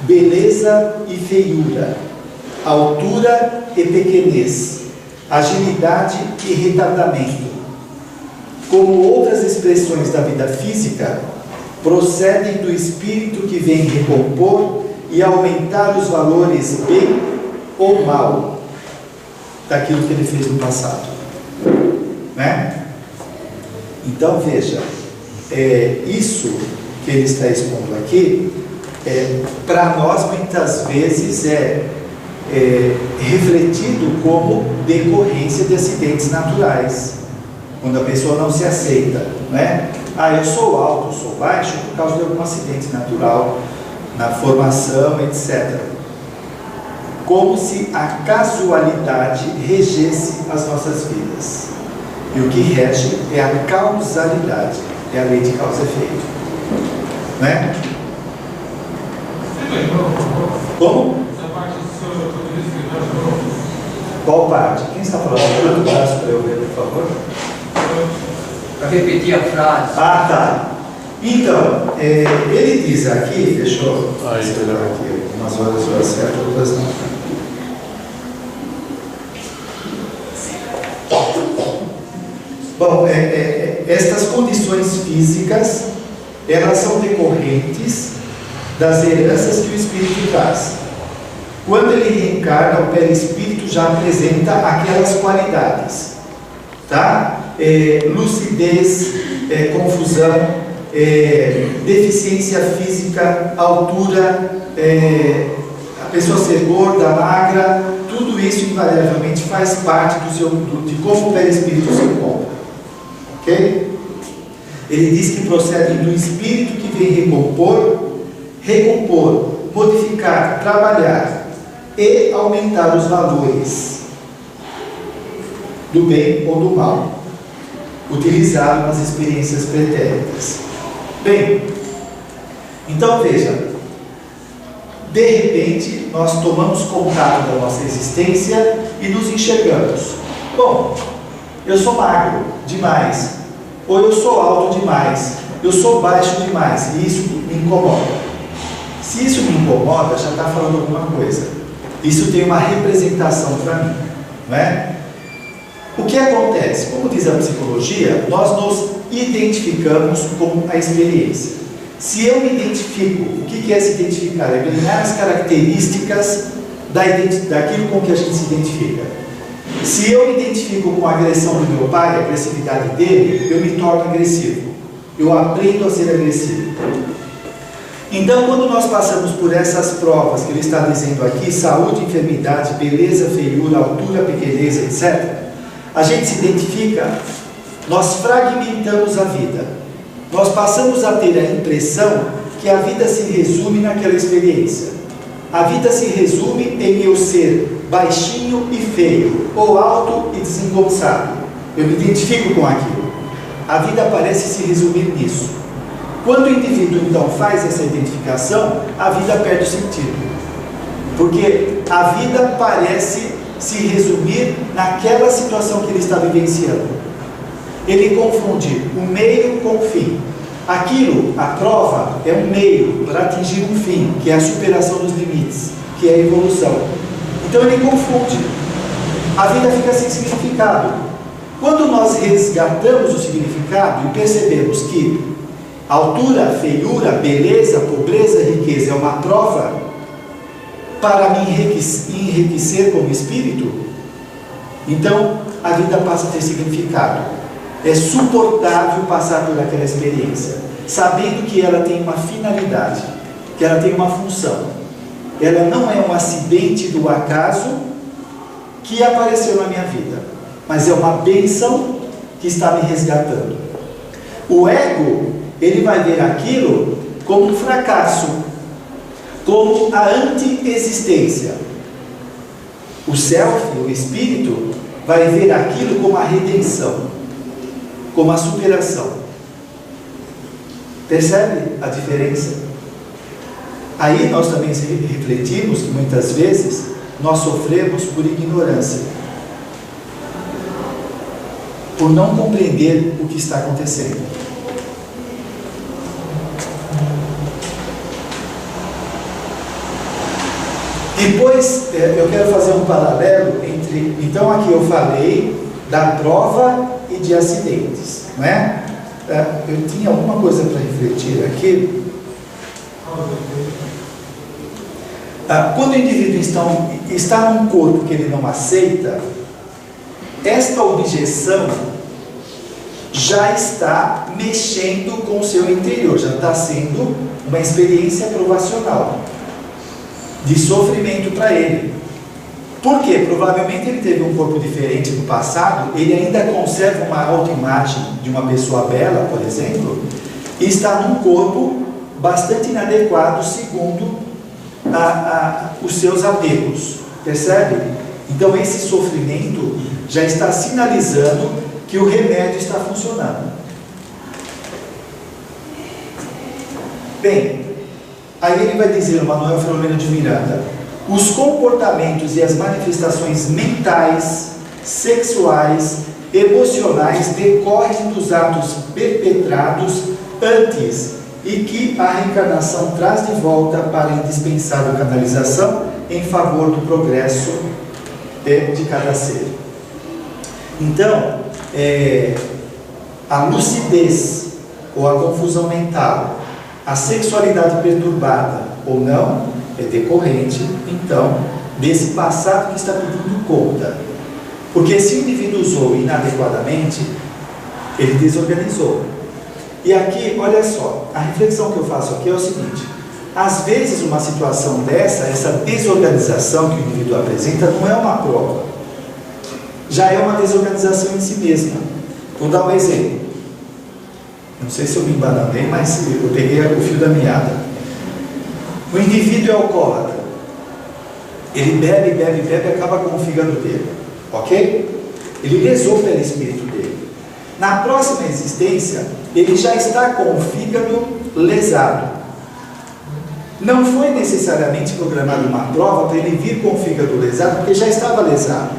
beleza e feiura, altura e pequenez, agilidade e retardamento, como outras expressões da vida física, procedem do espírito que vem recompor e aumentar os valores bem ou mal daquilo que ele fez no passado, né? Então veja, isso que ele está expondo aqui, para nós muitas vezes é refletido como decorrência de acidentes naturais, quando a pessoa não se aceita, né? Eu sou alto, eu sou baixo por causa de algum acidente natural, na formação, etc. Como se a casualidade regesse as nossas vidas. E o que rege é a causalidade, é a lei de causa e efeito, né? Como? Qual parte? Quem está falando? Um braço para eu ver, por favor. Para repetir a frase. Tá. Então, ele diz aqui, deixa eu esperar aqui, umas horas eu acerto, outras não. Bom, estas condições físicas, elas são decorrentes das heranças que o espírito traz. Quando ele reencarna, o perispírito já apresenta aquelas qualidades, tá? Lucidez, confusão, deficiência física, altura, a pessoa ser gorda, magra, tudo isso invariavelmente faz parte de como o perispírito se encontra, ok? Ele diz que procede do espírito que vem recompor, modificar, trabalhar e aumentar os valores do bem ou do mal, utilizado nas experiências pretéritas. Bem, então veja, de repente nós tomamos contato da nossa existência e nos enxergamos. Bom, eu sou magro demais, ou eu sou alto demais, eu sou baixo demais, e isso me incomoda. Se isso me incomoda, já está falando alguma coisa. Isso tem uma representação para mim, não é? O que acontece? Como diz a psicologia, nós nos identificamos com a experiência. Se eu me identifico, o que é se identificar? É ganhar as características daquilo com que a gente se identifica. Se eu me identifico com a agressão do meu pai, a agressividade dele, eu me torno agressivo. Eu aprendo a ser agressivo. Então, quando nós passamos por essas provas que ele está dizendo aqui, saúde, enfermidade, beleza, feiura, altura, pequenez, etc., a gente se identifica, nós fragmentamos a vida. Nós passamos a ter a impressão que a vida se resume naquela experiência. A vida se resume em eu ser baixinho e feio, ou alto e desengonçado. Eu me identifico com aquilo. A vida parece se resumir nisso. Quando o indivíduo então faz essa identificação, a vida perde o sentido, porque a vida parece se resumir naquela situação que ele está vivenciando. Ele confunde o meio com o fim. Aquilo, a prova, é um meio para atingir um fim, que é a superação dos limites, que é a evolução. Então ele confunde. A vida fica sem significado. Quando nós resgatamos o significado e percebemos que altura, feiura, beleza, pobreza, riqueza é uma prova para me enriquecer como espírito, então a vida passa a ter significado. É suportável passar por aquela experiência, sabendo que ela tem uma finalidade, que ela tem uma função. Ela não é um acidente do acaso que apareceu na minha vida, mas é uma bênção que está me resgatando. O ego, ele vai ver aquilo como um fracasso, como a anti-existência. O self, o espírito, vai ver aquilo como a redenção, como a superação. Percebe a diferença? Aí nós também refletimos que muitas vezes nós sofremos por ignorância, por não compreender o que está acontecendo. Depois, eu quero fazer um paralelo entre... Então, aqui eu falei da prova e de acidentes, não é? Eu tinha alguma coisa para refletir aqui. Quando o indivíduo está num corpo que ele não aceita, esta objeção já está mexendo com o seu interior, já está sendo uma experiência provacional de sofrimento para ele. Por quê? Provavelmente ele teve um corpo diferente no passado, ele ainda conserva uma autoimagem de uma pessoa bela, por exemplo, e está num corpo bastante inadequado segundo os seus apegos. Percebe? Então esse sofrimento já está sinalizando que o remédio está funcionando. Bem, aí ele vai dizer, o Manuel Filomeno de Miranda: os comportamentos e as manifestações mentais, sexuais, emocionais decorrem dos atos perpetrados antes e que a reencarnação traz de volta para a indispensável canalização em favor do progresso de cada ser. Então, a lucidez ou a confusão mental, a sexualidade perturbada ou não, é decorrente, então, desse passado que está pedindo conta. Porque se o indivíduo usou inadequadamente, ele desorganizou. E aqui, olha só, a reflexão que eu faço aqui é o seguinte: às vezes uma situação dessa, essa desorganização que o indivíduo apresenta, não é uma prova, já é uma desorganização em si mesma. Vou dar um exemplo. Não sei se eu me embananei, mas eu peguei o fio da meada. O indivíduo é alcoólatra. Ele bebe, bebe, bebe e acaba com o fígado dele. Ok? Ele lesou pelo espírito dele. Na próxima existência, ele já está com o fígado lesado. Não foi necessariamente programada uma prova para ele vir com o fígado lesado, porque já estava lesado.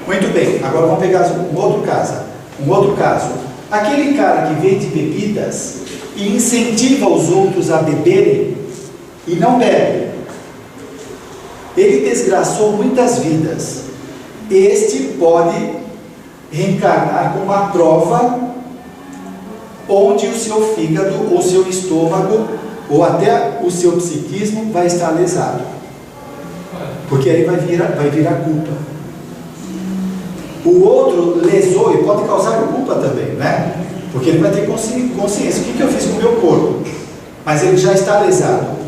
Muito bem, agora vamos pegar um outro caso. Aquele cara que vende bebidas e incentiva os outros a beberem e não bebe, ele desgraçou muitas vidas. Este pode reencarnar com uma prova onde o seu fígado, ou seu estômago, ou até o seu psiquismo vai estar lesado, porque aí vai vir a culpa. O outro lesou e pode causar culpa também, né? Porque ele vai ter consciência: o que eu fiz com o meu corpo? Mas ele já está lesado.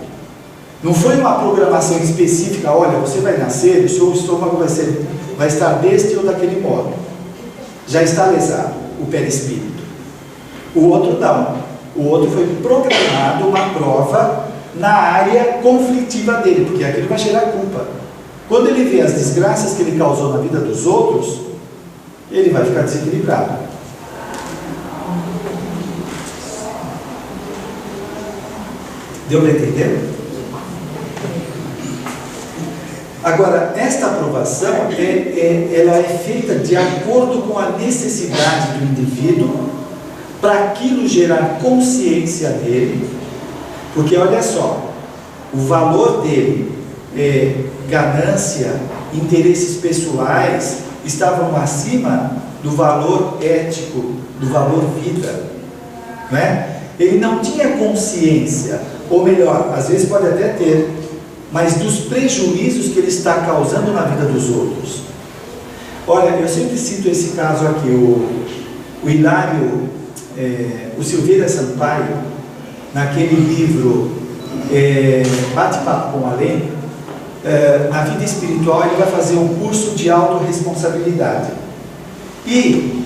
Não foi uma programação específica: olha, você vai nascer, o seu estômago vai estar deste ou daquele modo. Já está lesado o perispírito. O outro não. O outro foi programado uma prova na área conflitiva dele, porque aquilo vai gerar culpa. Quando ele vê as desgraças que ele causou na vida dos outros, ele vai ficar desequilibrado. Deu para entender? Agora, esta aprovação ela é feita de acordo com a necessidade do indivíduo, para aquilo gerar consciência dele, porque olha só, o valor dele, ganância, interesses pessoais, estavam acima do valor ético, do valor vida, não é? Ele não tinha consciência, ou melhor, às vezes pode até ter, mas dos prejuízos que ele está causando na vida dos outros. Olha, eu sempre cito esse caso aqui, o Hilário, o Silveira Sampaio, naquele livro Bate-Papo com Além, na vida espiritual ele vai fazer um curso de autorresponsabilidade. E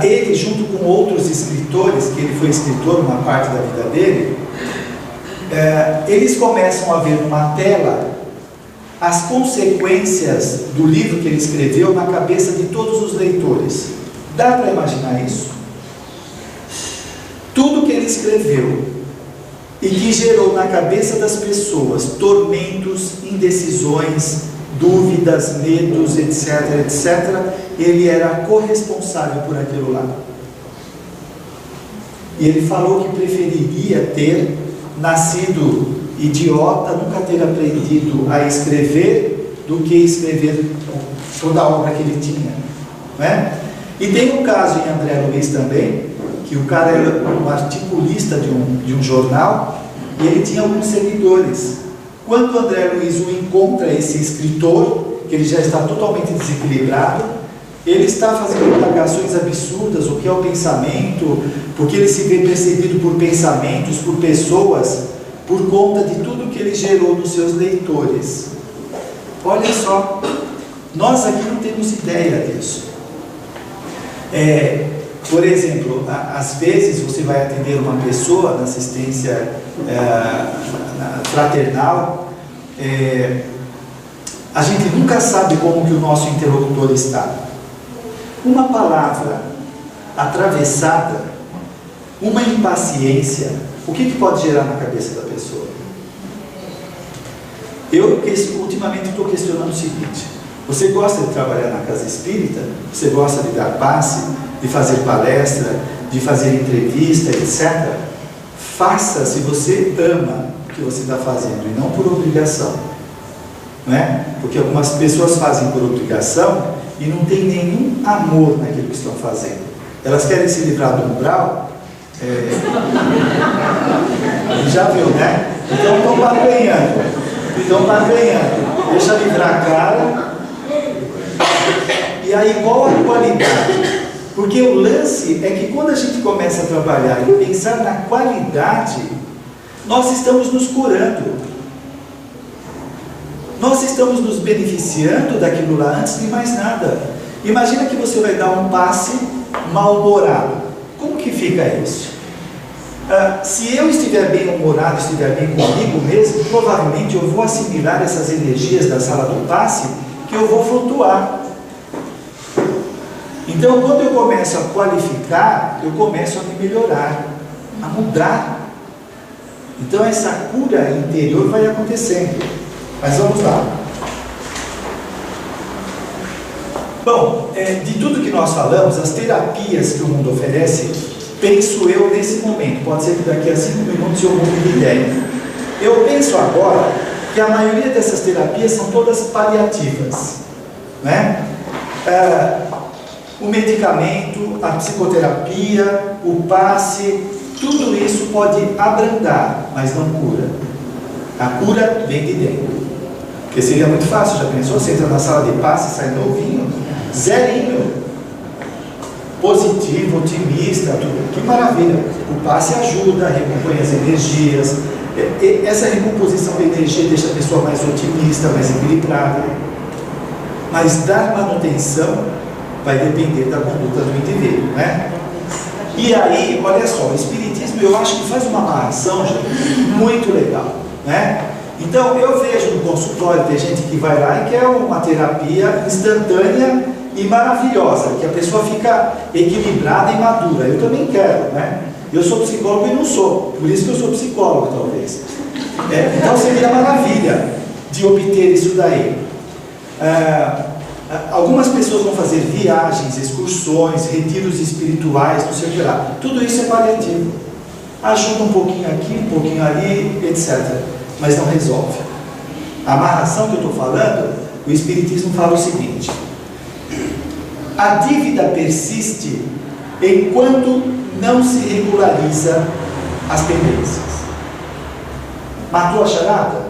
ele, junto com outros escritores, que ele foi escritor uma parte da vida dele, eles começam a ver numa tela as consequências do livro que ele escreveu na cabeça de todos os leitores. Dá para imaginar isso? Tudo que ele escreveu e que gerou na cabeça das pessoas tormentos, indecisões, dúvidas, medos, etc, etc, ele era corresponsável por aquilo lá. E ele falou que preferiria ter nascido idiota, nunca ter aprendido a escrever, do que escrever toda a obra que ele tinha, né? E tem um caso em André Luiz também, que o cara era um articulista de um jornal, e ele tinha alguns seguidores. Quando André Luiz o encontra, esse escritor, que ele já está totalmente desequilibrado, ele está fazendo indagações absurdas, o que é o pensamento, porque ele se vê perseguido por pensamentos, por pessoas, por conta de tudo que ele gerou nos seus leitores. Olha só, nós aqui não temos ideia disso. Por exemplo, às vezes você vai atender uma pessoa na assistência fraternal, a gente nunca sabe como que o nosso interlocutor está. Uma palavra atravessada, uma impaciência, o que pode gerar na cabeça da pessoa? Eu ultimamente estou questionando o seguinte: você gosta de trabalhar na casa espírita? Você gosta de dar passe, de fazer palestra, de fazer entrevista, etc. Faça se você ama o que você está fazendo e não por obrigação, não é? Porque algumas pessoas fazem por obrigação e não tem nenhum amor naquilo que estão fazendo. Elas querem se livrar do umbral, já viu, né? Então estão barganhando, deixa livrar a cara. E aí qual a qualidade? Porque o lance é que quando a gente começa a trabalhar e pensar na qualidade, nós estamos nos curando. Nós estamos nos beneficiando daquilo lá antes de mais nada. Imagina que você vai dar um passe mal-humorado. Como que fica isso? Se eu estiver bem-humorado, estiver bem comigo mesmo, provavelmente eu vou assimilar essas energias da sala do passe, que eu vou flutuar. Então, quando eu começo a qualificar, eu começo a me melhorar, a mudar. Então, essa cura interior vai acontecendo. Mas vamos lá. Bom, de tudo que nós falamos, as terapias que o mundo oferece, penso eu nesse momento, pode ser que daqui a 5 minutos eu mude de ideia. Eu penso agora que a maioria dessas terapias são todas paliativas, né? O medicamento, a psicoterapia, o passe, tudo isso pode abrandar, mas não cura. A cura vem de dentro. Porque seria muito fácil, já pensou? Você entra na sala de passe e sai novinho, zerinho, positivo, otimista, tudo. Que maravilha! O passe ajuda, recompõe as energias. Essa recomposição de energia deixa a pessoa mais otimista, mais equilibrada. Mas dar manutenção vai depender da conduta do indivíduo, né? E aí, olha só, o Espiritismo eu acho que faz uma amarração muito legal, né? Então, eu vejo no consultório, tem gente que vai lá e quer uma terapia instantânea e maravilhosa, que a pessoa fica equilibrada e madura. Eu também quero, né? Eu sou psicólogo e não sou, por isso que eu sou psicólogo, talvez. Então, seria maravilha de obter isso daí. Algumas pessoas vão fazer viagens, excursões, retiros espirituais, não sei o que lá. Tudo isso é paliativo. Ajuda um pouquinho aqui, um pouquinho ali, etc. Mas não resolve. A amarração que eu estou falando, o Espiritismo fala o seguinte: a dívida persiste enquanto não se regulariza as pendências. Matou a charada?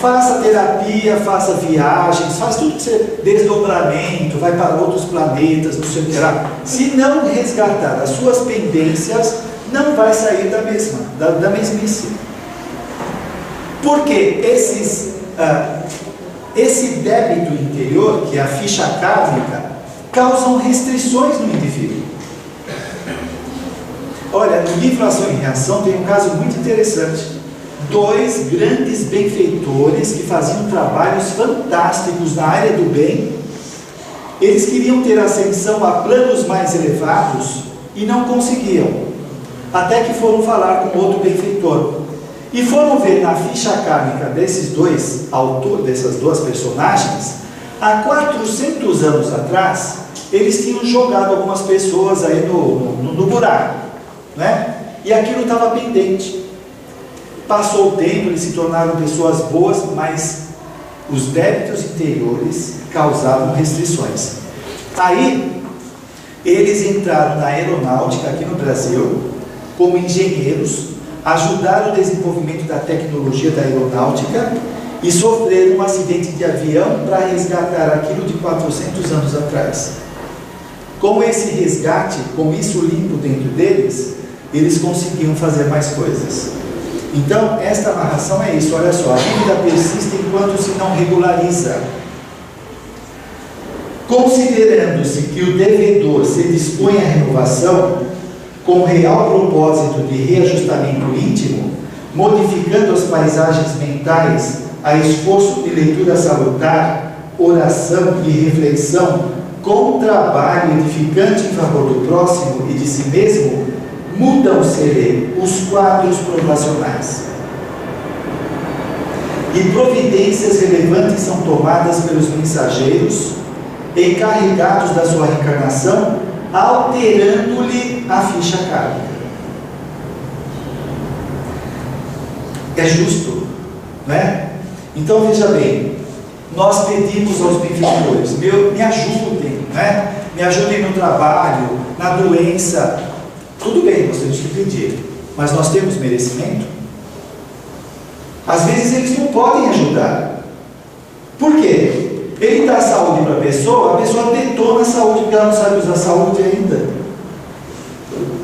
faça terapia, faça viagens, faz tudo que você, desdobramento, vai para outros planetas, não sei o que lá. Se não resgatar as suas pendências, não vai sair da mesmice. Porque esse débito interior, que é a ficha kármica, causam restrições no indivíduo. Olha, no livro Ação e Reação tem um caso muito interessante. 2 grandes benfeitores que faziam trabalhos fantásticos na área do bem. Eles queriam ter ascensão a planos mais elevados e não conseguiam, até que foram falar com outro benfeitor e foram ver na ficha kármica desses dois autores, dessas duas personagens, há 400 anos atrás eles tinham jogado algumas pessoas aí no buraco, né? E aquilo estava pendente. Passou o tempo, eles se tornaram pessoas boas, mas os débitos interiores causavam restrições. Aí, eles entraram na aeronáutica aqui no Brasil, como engenheiros, ajudaram o desenvolvimento da tecnologia da aeronáutica e sofreram um acidente de avião para resgatar aquilo de 400 anos atrás. Com esse resgate, com isso limpo dentro deles, eles conseguiam fazer mais coisas. Então, esta amarração é isso, olha só, a dívida persiste enquanto se não regulariza. Considerando-se que o devedor se dispõe à renovação, com real propósito de reajustamento íntimo, modificando as paisagens mentais a esforço de leitura salutar, oração e reflexão, com trabalho edificante em favor do próximo e de si mesmo, mudam-se os quadros provacionais. E providências relevantes são tomadas pelos mensageiros, encarregados da sua reencarnação, alterando-lhe a ficha kármica. É justo, não é? Então veja bem, nós pedimos aos benfeitores, me ajudem, né? Me ajudem no trabalho, na doença. Tudo bem, nós temos que pedir, mas nós temos merecimento? Às vezes eles não podem ajudar. Por quê? Ele dá saúde para a pessoa detona a saúde, porque ela não sabe usar saúde ainda.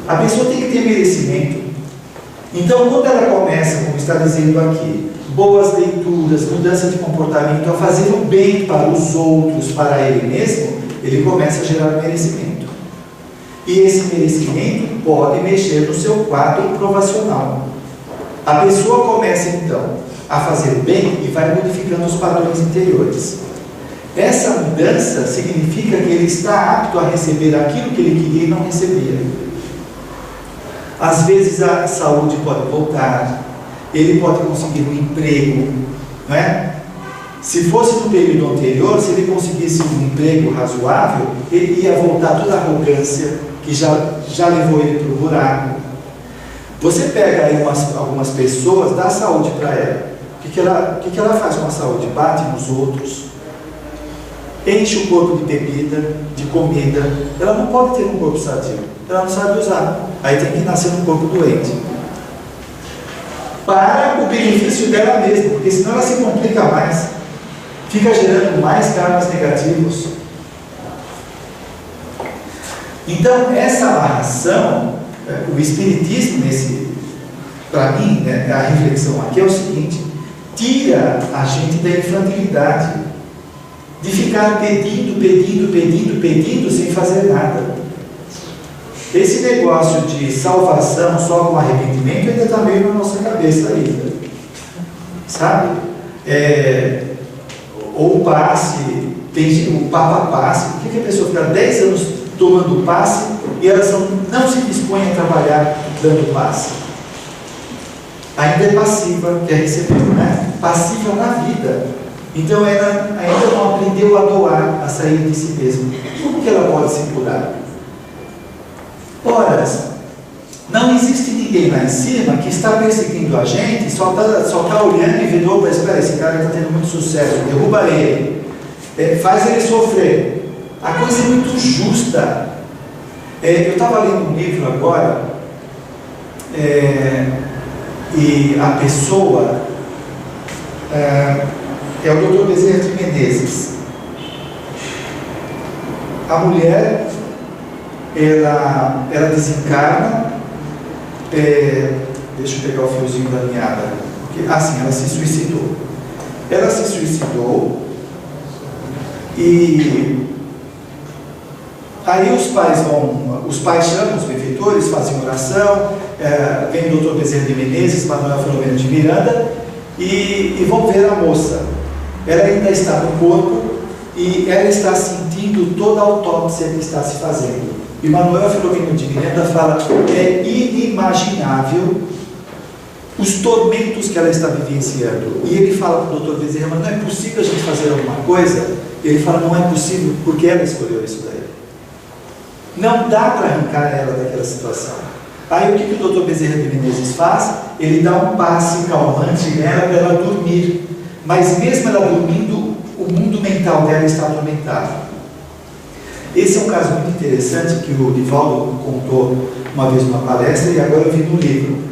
A pessoa tem que ter merecimento. Então, quando ela começa, como está dizendo aqui, boas leituras, mudança de comportamento, a fazer o bem para os outros, para ele mesmo, ele começa a gerar merecimento. E esse merecimento pode mexer no seu quadro provacional. A pessoa começa, então, a fazer bem e vai modificando os padrões interiores. Essa mudança significa que ele está apto a receber aquilo que ele queria e não recebia. Às vezes a saúde pode voltar, ele pode conseguir um emprego, não é? Se fosse no período anterior, se ele conseguisse um emprego razoável, ele ia voltar toda a arrogância que já levou ele para o buraco. Você pega aí algumas pessoas, dá saúde para ela. O que ela faz com a saúde? Bate nos outros, enche o corpo de bebida, de comida. Ela não pode ter um corpo sadio, ela não sabe usar. Aí tem que nascer um corpo doente, para o benefício dela mesma, porque senão ela se complica mais, fica gerando mais karmas negativos. Então, essa amarração, o Espiritismo, para mim, né, a reflexão aqui é o seguinte: tira a gente da infantilidade, de ficar pedindo, sem fazer nada. Esse negócio de salvação só com arrependimento ainda está meio na nossa cabeça ainda, sabe? Ou passe, o Papa passe. Por que a pessoa fica 10 anos tomando passe e elas não se dispõem a trabalhar dando passe? Ainda é passiva, quer receber, né? Passiva na vida. Então ela ainda não aprendeu a doar, a sair de si mesma. Como que ela pode se curar? Ora, não existe ninguém lá em cima que está perseguindo a gente, só está olhando e vendo: opa, espera, esse cara está tendo muito sucesso, derruba ele, faz ele sofrer. A coisa é muito justa. Eu estava lendo um livro agora, e a pessoa é o Dr. Bezerra de Menezes. A mulher, ela desencarna, deixa eu pegar o fiozinho da meada, sim, ela se suicidou. Ela se suicidou e aí os pais chamam os benfeitores, fazem oração, vem o Dr. Bezerra de Menezes, Manuel Filomeno de Miranda e vão ver a moça. Ela ainda está no corpo e ela está sentindo toda a autópsia que está se fazendo. E Manuel Filomeno de Miranda fala que é inimaginável os tormentos que ela está vivenciando. E ele fala para o Dr. Bezerra, mas não é possível a gente fazer alguma coisa? Ele fala, não é possível, porque ela escolheu isso daí. Não dá para arrancar ela daquela situação. Aí o que o Dr. Bezerra de Menezes faz? Ele dá um passe calmante nela para ela dormir. Mas mesmo ela dormindo, o mundo mental dela está atormentado. Esse é um caso muito interessante que o Divaldo contou uma vez numa palestra e agora eu vi no livro.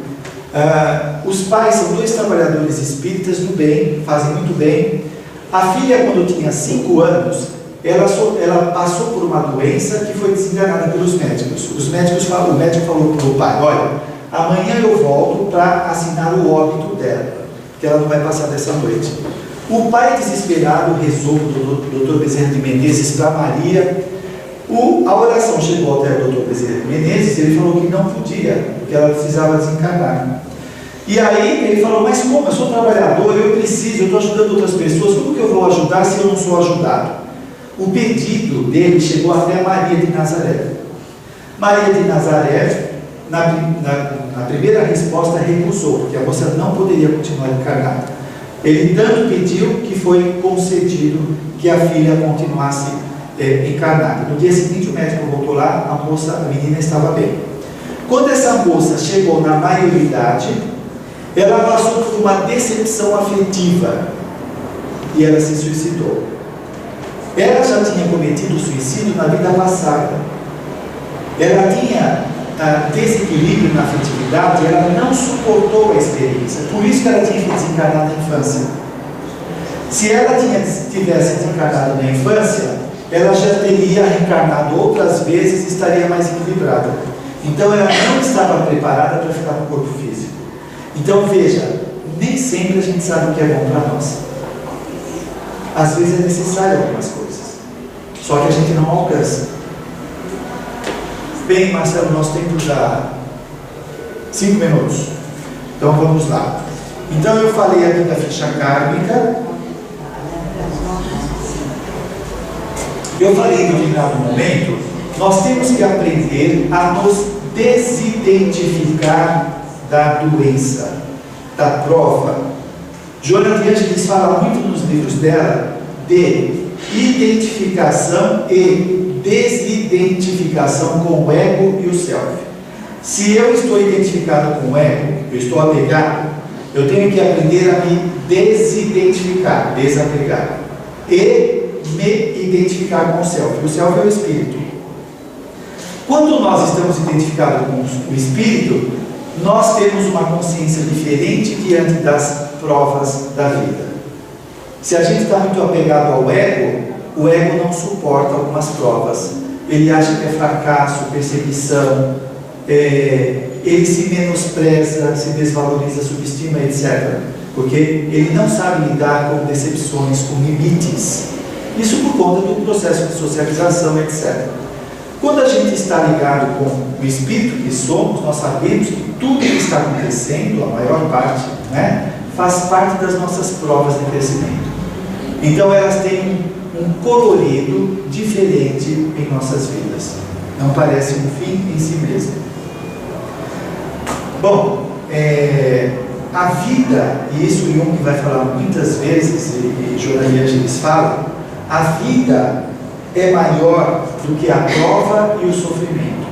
Os pais são 2 trabalhadores espíritas do bem, fazem muito bem. A filha, quando tinha 5 anos, ela passou por uma doença que foi desenganada pelos médicos. O médico falou para o pai, olha, amanhã eu volto para assinar o óbito dela, que ela não vai passar dessa noite. O pai, desesperado, rezou do Dr. Bezerra de Menezes para Maria. A oração chegou até o Dr. Bezerra de Menezes e ele falou que não podia, porque ela precisava desencarnar. E aí ele falou, mas como? Eu sou trabalhador, eu estou ajudando outras pessoas, como que eu vou ajudar se eu não sou ajudado? O pedido dele chegou até Maria de Nazaré. Maria de Nazaré, na primeira resposta, recusou, porque a moça não poderia continuar encarnada. Ele tanto pediu que foi concedido que a filha continuasse encarnada. No dia seguinte, o médico voltou lá, a menina estava bem. Quando essa moça chegou na maioridade, ela passou por uma decepção afetiva e ela se suicidou. Ela já tinha cometido suicídio na vida passada. Ela tinha desequilíbrio na afetividade, ela não suportou a experiência. Por isso que ela tinha que desencarnar na infância. Se ela tivesse desencarnado na infância, ela já teria reencarnado outras vezes e estaria mais equilibrada. Então ela não estava preparada para ficar no corpo físico. Então veja, nem sempre a gente sabe o que é bom para nós. Às vezes é necessário algumas coisas, só que a gente não alcança. Bem, Marcelo, nosso tempo já 5 minutos. Então vamos lá. Então eu falei aqui da ficha kármica. Eu falei em determinado momento, nós temos que aprender a nos desidentificar da doença, da prova. Joana de Ângeles fala muito nos livros dela de identificação e desidentificação com o ego e o self. Se eu estou identificado com o ego, eu estou apegado, eu tenho que aprender a me desidentificar, desapegar, e me identificar com o self. O self é o espírito. Quando nós estamos identificados com o espírito, nós temos uma consciência diferente diante das provas da vida. Se a gente está muito apegado ao ego, o ego não suporta algumas provas. Ele acha que é fracasso, perseguição, ele se menospreza, se desvaloriza, subestima, etc. Porque ele não sabe lidar com decepções, com limites. Isso por conta do processo de socialização, etc. Quando a gente está ligado com o espírito que somos, nós sabemos que tudo que está acontecendo, a maior parte, faz parte das nossas provas de crescimento. Então elas têm um colorido diferente em nossas vidas. Não parece um fim em si mesmo. Bom, a vida, e isso Jung vai falar muitas vezes, e Joana de Ângeles fala, a vida é maior do que a prova e o sofrimento.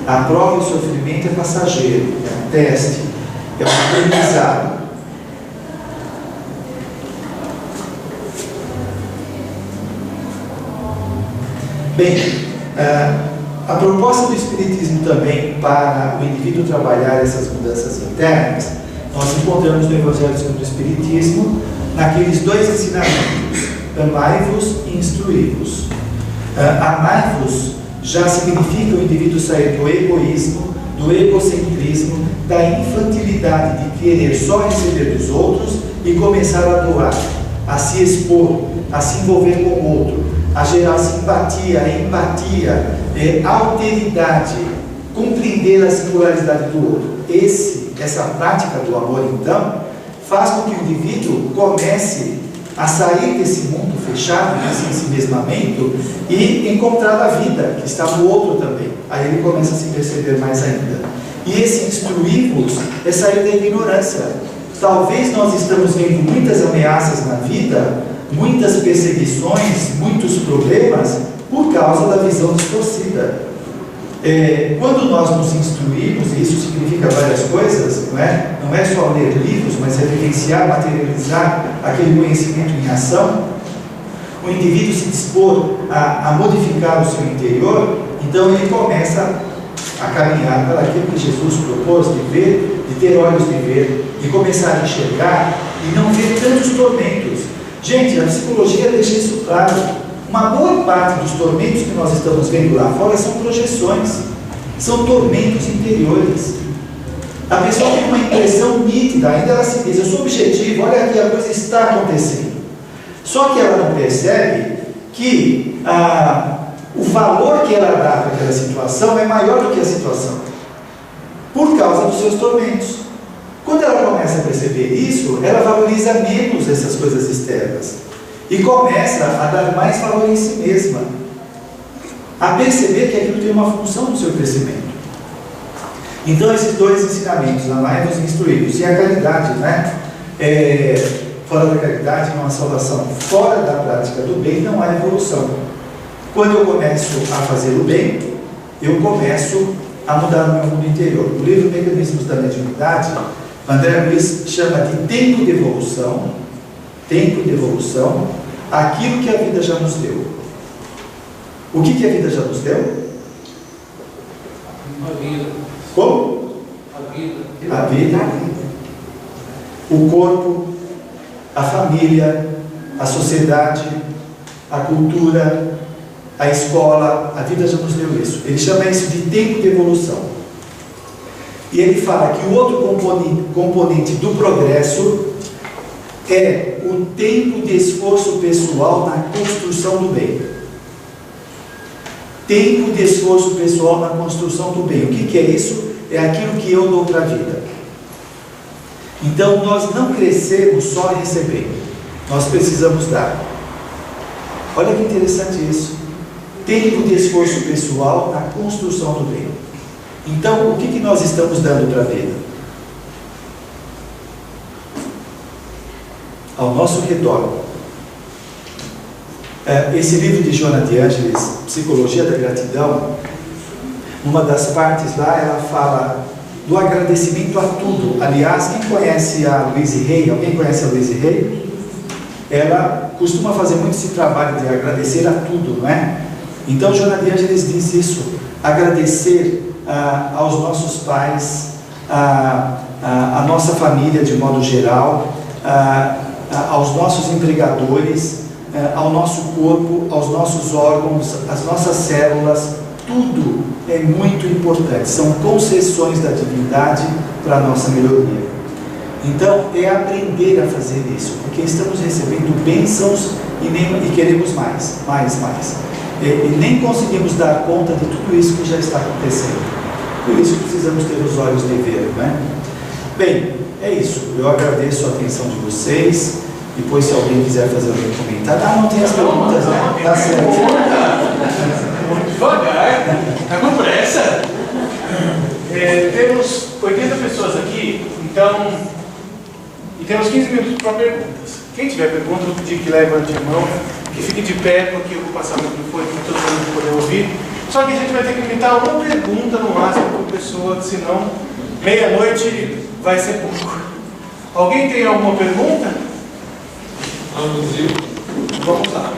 A prova e o sofrimento é passageiro, é um teste, é um aprendizado. Bem, a proposta do Espiritismo também para o indivíduo trabalhar essas mudanças internas nós encontramos no Evangelho segundo o Espiritismo, naqueles dois ensinamentos: amai-vos e instruí-vos. Amai-vos já significa o indivíduo sair do egoísmo, do egocentrismo, da infantilidade de querer só receber dos outros e começar a doar, a se expor, a se envolver com o outro, a gerar simpatia, empatia, alteridade, compreender a singularidade do outro. Essa prática do amor, então, faz com que o indivíduo comece a sair desse mundo fechado, desse ensimesmamento, e encontrar a vida que está no outro também. Aí ele começa a se perceber mais ainda. E esse instruir-vos é sair da ignorância. Talvez nós estamos vendo muitas ameaças na vida, muitas perseguições, muitos problemas, por causa da visão distorcida. Quando nós nos instruímos, e isso significa várias coisas, não é só ler livros, mas é vivenciar, materializar aquele conhecimento em ação, o indivíduo se dispor a modificar o seu interior, então ele começa a caminhar para aquilo que Jesus propôs de ver, de ter olhos de ver, de começar a enxergar e não ver tantos tormentos. Gente, a psicologia deixa isso claro. Uma boa parte dos tormentos que nós estamos vendo lá fora são projeções, são tormentos interiores. A pessoa tem uma impressão nítida, ainda ela se diz: eu sou objetivo, olha aqui, a coisa está acontecendo. Só que ela não percebe que o valor que ela dá para aquela situação é maior do que a situação, por causa dos seus tormentos. Quando ela começa a perceber isso, ela valoriza menos essas coisas externas e começa a dar mais valor em si mesma, a perceber que aquilo tem uma função no seu crescimento. Então, esses dois ensinamentos, amai-vos e instruí-vos, e a caridade, fora da caridade não há salvação, fora da prática do bem não há evolução. Quando eu começo a fazer o bem, eu começo a mudar o meu mundo interior. O livro Mecanismos da Mediunidade, André Luiz chama de tempo de evolução, aquilo que a vida já nos deu. O que a vida já nos deu? A vida. Como? A vida. A vida, o corpo, a família, a sociedade, a cultura, a escola. A vida já nos deu isso. Ele chama isso de tempo de evolução. E ele fala que o outro componente do progresso é o tempo de esforço pessoal na construção do bem. Tempo de esforço pessoal na construção do bem. O que é isso? É aquilo que eu dou para a vida. Então, nós não crescemos só recebendo. Nós precisamos dar. Olha que interessante isso. Tempo de esforço pessoal na construção do bem. Então, o que nós estamos dando para a vida? Ao nosso redor. Esse livro de Joana de Ângeles, Psicologia da Gratidão, numa das partes lá, ela fala do agradecimento a tudo. Aliás, quem conhece a Louise Hay? Alguém conhece a Louise Hay? Ela costuma fazer muito esse trabalho de agradecer a tudo, não é? Então, Joana de Ângeles diz isso: agradecer aos nossos pais, à nossa família de modo geral, aos nossos empregadores, ao nosso corpo, aos nossos órgãos, às nossas células. Tudo é muito importante, são concessões da divindade para a nossa melhoria. Então, é aprender a fazer isso, porque estamos recebendo bênçãos e queremos mais. E nem conseguimos dar conta de tudo isso que já está acontecendo. Por isso precisamos ter os olhos de ver, não é? Bem, é isso. Eu agradeço a atenção de vocês. Depois, se alguém quiser fazer algum comentário... não tem as perguntas, né? Tá certo. Muito devagar. Está com pressa? Temos 80 pessoas aqui, então... E temos 15 minutos para perguntas. Quem tiver pergunta, eu pedir que levante a mão, que fique de pé, porque eu vou passar o microfone para todo mundo poder ouvir. Só que a gente vai ter que limitar uma pergunta no máximo por pessoa, senão meia-noite vai ser pouco. Alguém tem alguma pergunta? Vamos lá.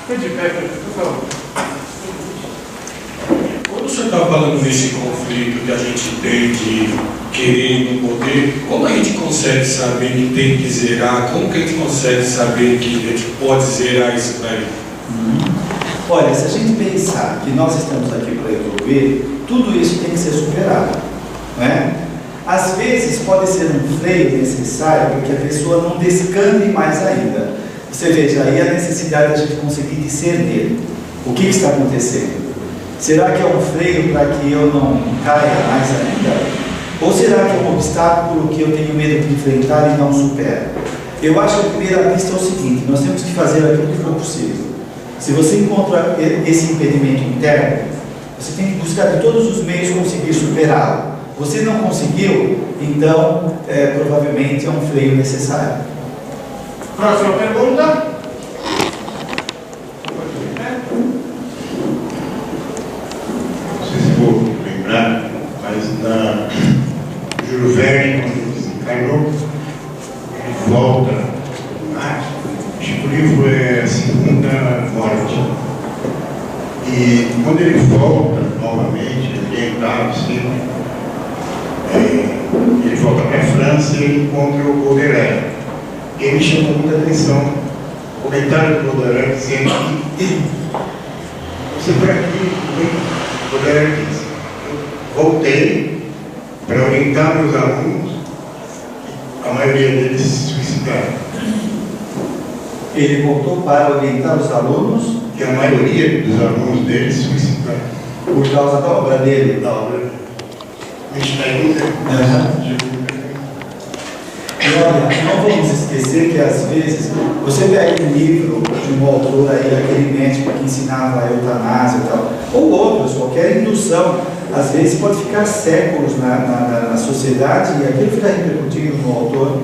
Fique de pé, por favor. Quando o senhor senhor está falando nesse conflito que a gente tem de querer no poder, como a gente consegue saber que tem que zerar? Como que a gente consegue saber que a gente pode zerar isso daí? Olha, se a gente pensar que nós estamos aqui para evoluir, tudo isso tem que ser superado, não é? Às vezes pode ser um freio necessário para que a pessoa não descambe mais ainda. Você veja, aí a necessidade da gente conseguir discernir o que está acontecendo. Será que é um freio para que eu não caia mais ainda? Ou será que é um obstáculo que eu tenho medo de enfrentar e não supero? Eu acho que a primeira pista é o seguinte: nós temos que fazer aquilo que for possível. Se você encontra esse impedimento interno, você tem que buscar de todos os meios conseguir superá-lo. Você não conseguiu, então provavelmente é um freio necessário. Próxima pergunta. Não sei se vou lembrar, mas na Júlio Verne, quando ele desencarnou, ele volta a Marte. Acho que o livro é A Segunda Morte. E quando ele volta novamente, orientado sempre, ele volta para a França e ele encontra o Baudelaire. E ele chamou muita atenção o comentário do Baudelaire dizendo que você por aqui, o Baudelaire diz: eu voltei para orientar meus alunos, a maioria deles se suicidaram. Ele voltou para orientar os alunos, E a maioria dos alunos deles se suicidaram. por causa da obra dele. Da obra Einstein. E olha, não vamos esquecer que às vezes você pega um livro de um autor aí, aquele médico que ensinava a eutanásia e tal, ou outros, qualquer indução, às vezes pode ficar séculos na sociedade e aquilo fica repercutindo no autor.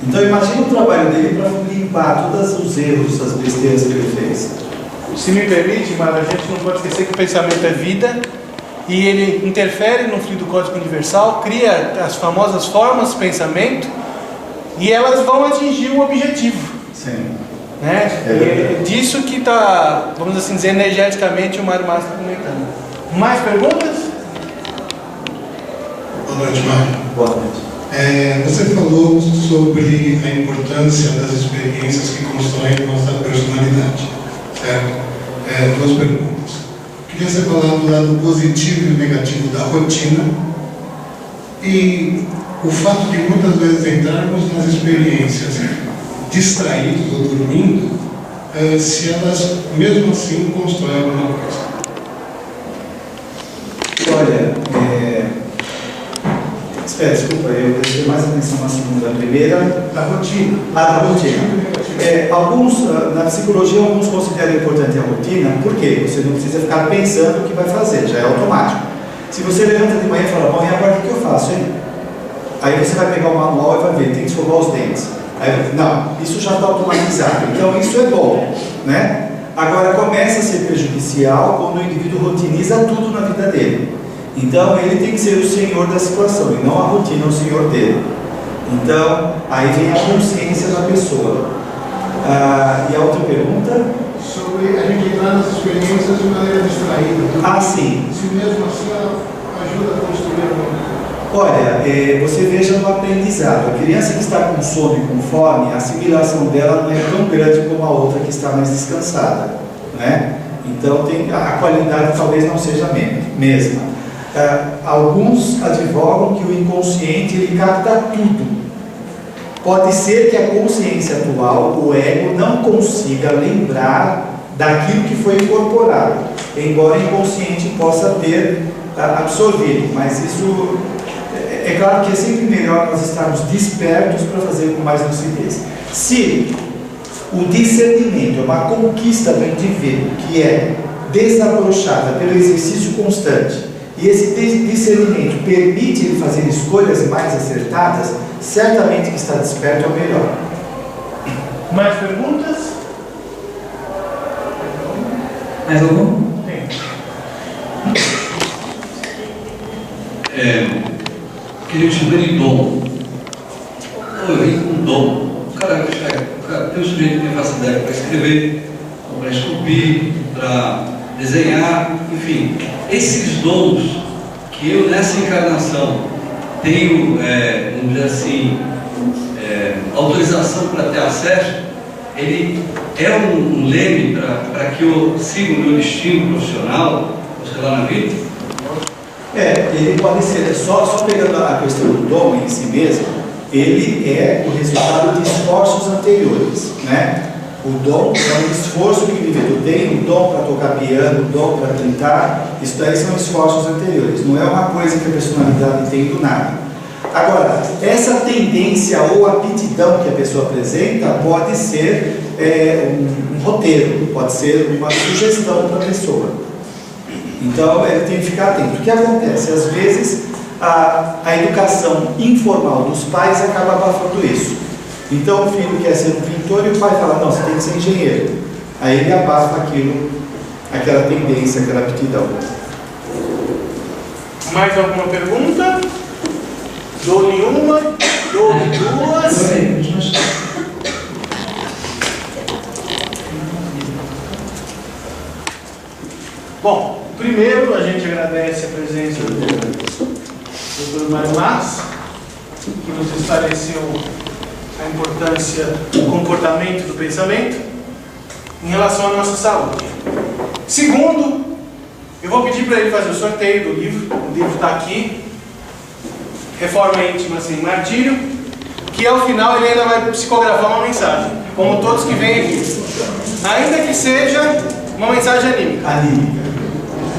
Então imagina o trabalho dele para limpar todos os erros, as besteiras que ele fez. Se me permite, mas a gente não pode esquecer que o pensamento é vida e ele interfere no fluido cósmico universal, cria as famosas formas de pensamento e elas vão atingir o objetivo. Sim. Né? É disso que está, vamos assim dizer, energeticamente o Mário Márcio está comentando. Mais perguntas? Boa noite, Mário. Boa noite. Você falou sobre a importância das experiências que constroem nossa personalidade, certo? Duas perguntas. Queria você falar do lado positivo e negativo da rotina e o fato de muitas vezes entrarmos nas experiências distraídos ou dormindo, se elas mesmo assim constroem alguma coisa. Olha, desculpa, eu prestei mais atenção na segunda. A primeira, Da rotina. a rotina. Alguns, na psicologia, alguns consideram importante a rotina, porque você não precisa ficar pensando o que vai fazer, já é automático. Se você levanta de manhã e fala, bom, e agora o que eu faço, hein? Aí você vai pegar o manual e vai ver, tem que escovar os dentes. Aí, não, isso já está automatizado, então isso é bom, né? Agora começa a ser prejudicial quando o indivíduo rotiniza tudo na vida dele. Então ele tem que ser o senhor da situação e não a rotina o senhor dele. Então aí vem a consciência da pessoa. E a outra pergunta? Sobre a gente entrar nas experiências de maneira distraída. Sim. Se mesmo assim ela ajuda a construir alguma coisa. Olha, você veja no aprendizado. A criança que está com sono e com fome, a assimilação dela não é tão grande como a outra que está mais descansada, né? Então a qualidade talvez não seja a mesma. Alguns advogam que o inconsciente ele capta tudo. Pode ser que a consciência atual, o ego, não consiga lembrar daquilo que foi incorporado, embora o inconsciente possa ter absorvido, mas isso é claro que é sempre melhor nós estarmos despertos para fazer com mais lucidez. Se o discernimento é uma conquista do indivíduo que é desabrochada pelo exercício constante, e esse discernimento permite ele fazer escolhas mais acertadas, certamente que está desperto é o melhor. Mais perguntas? Mais algum? Tem. Que a gente chama de dom. Eu vim com um dom. O cara tem um sujeito que tem facilidade para escrever, para esculpir, para desenhar, enfim. esses dons que eu nessa encarnação tenho, vamos dizer assim, autorização para ter acesso, ele é um leme para que eu siga o meu destino profissional, sei lá, na vida? Ele pode ser, só pegando a questão do dom em si mesmo, ele é o resultado de esforços anteriores, né? O dom é um esforço que o indivíduo tem, o dom para tocar piano, o dom para cantar, isso daí são esforços anteriores, não é uma coisa que a personalidade tem do nada. Agora, essa tendência ou aptidão que a pessoa apresenta pode ser um roteiro, pode ser uma sugestão para a pessoa. Então, ele tem que ficar atento. O que acontece? Às vezes, a educação informal dos pais acaba abafando isso. Então, o filho quer ser um pintor e o pai fala, não, você tem que ser engenheiro. Aí ele abafa aquela tendência, aquela aptidão. Mais alguma pergunta? Dou-lhe uma, dou-lhe duas. Bom, primeiro a gente agradece a presença do Dr. Mário Mas, que nos esclareceu a importância do comportamento do pensamento em relação à nossa saúde. Segundo, eu vou pedir para ele fazer o sorteio do livro. O livro está aqui, Reforma Íntima Sem Martírio, que ao final ele ainda vai psicografar uma mensagem, como todos que vêm aqui, ainda que seja uma mensagem anímica.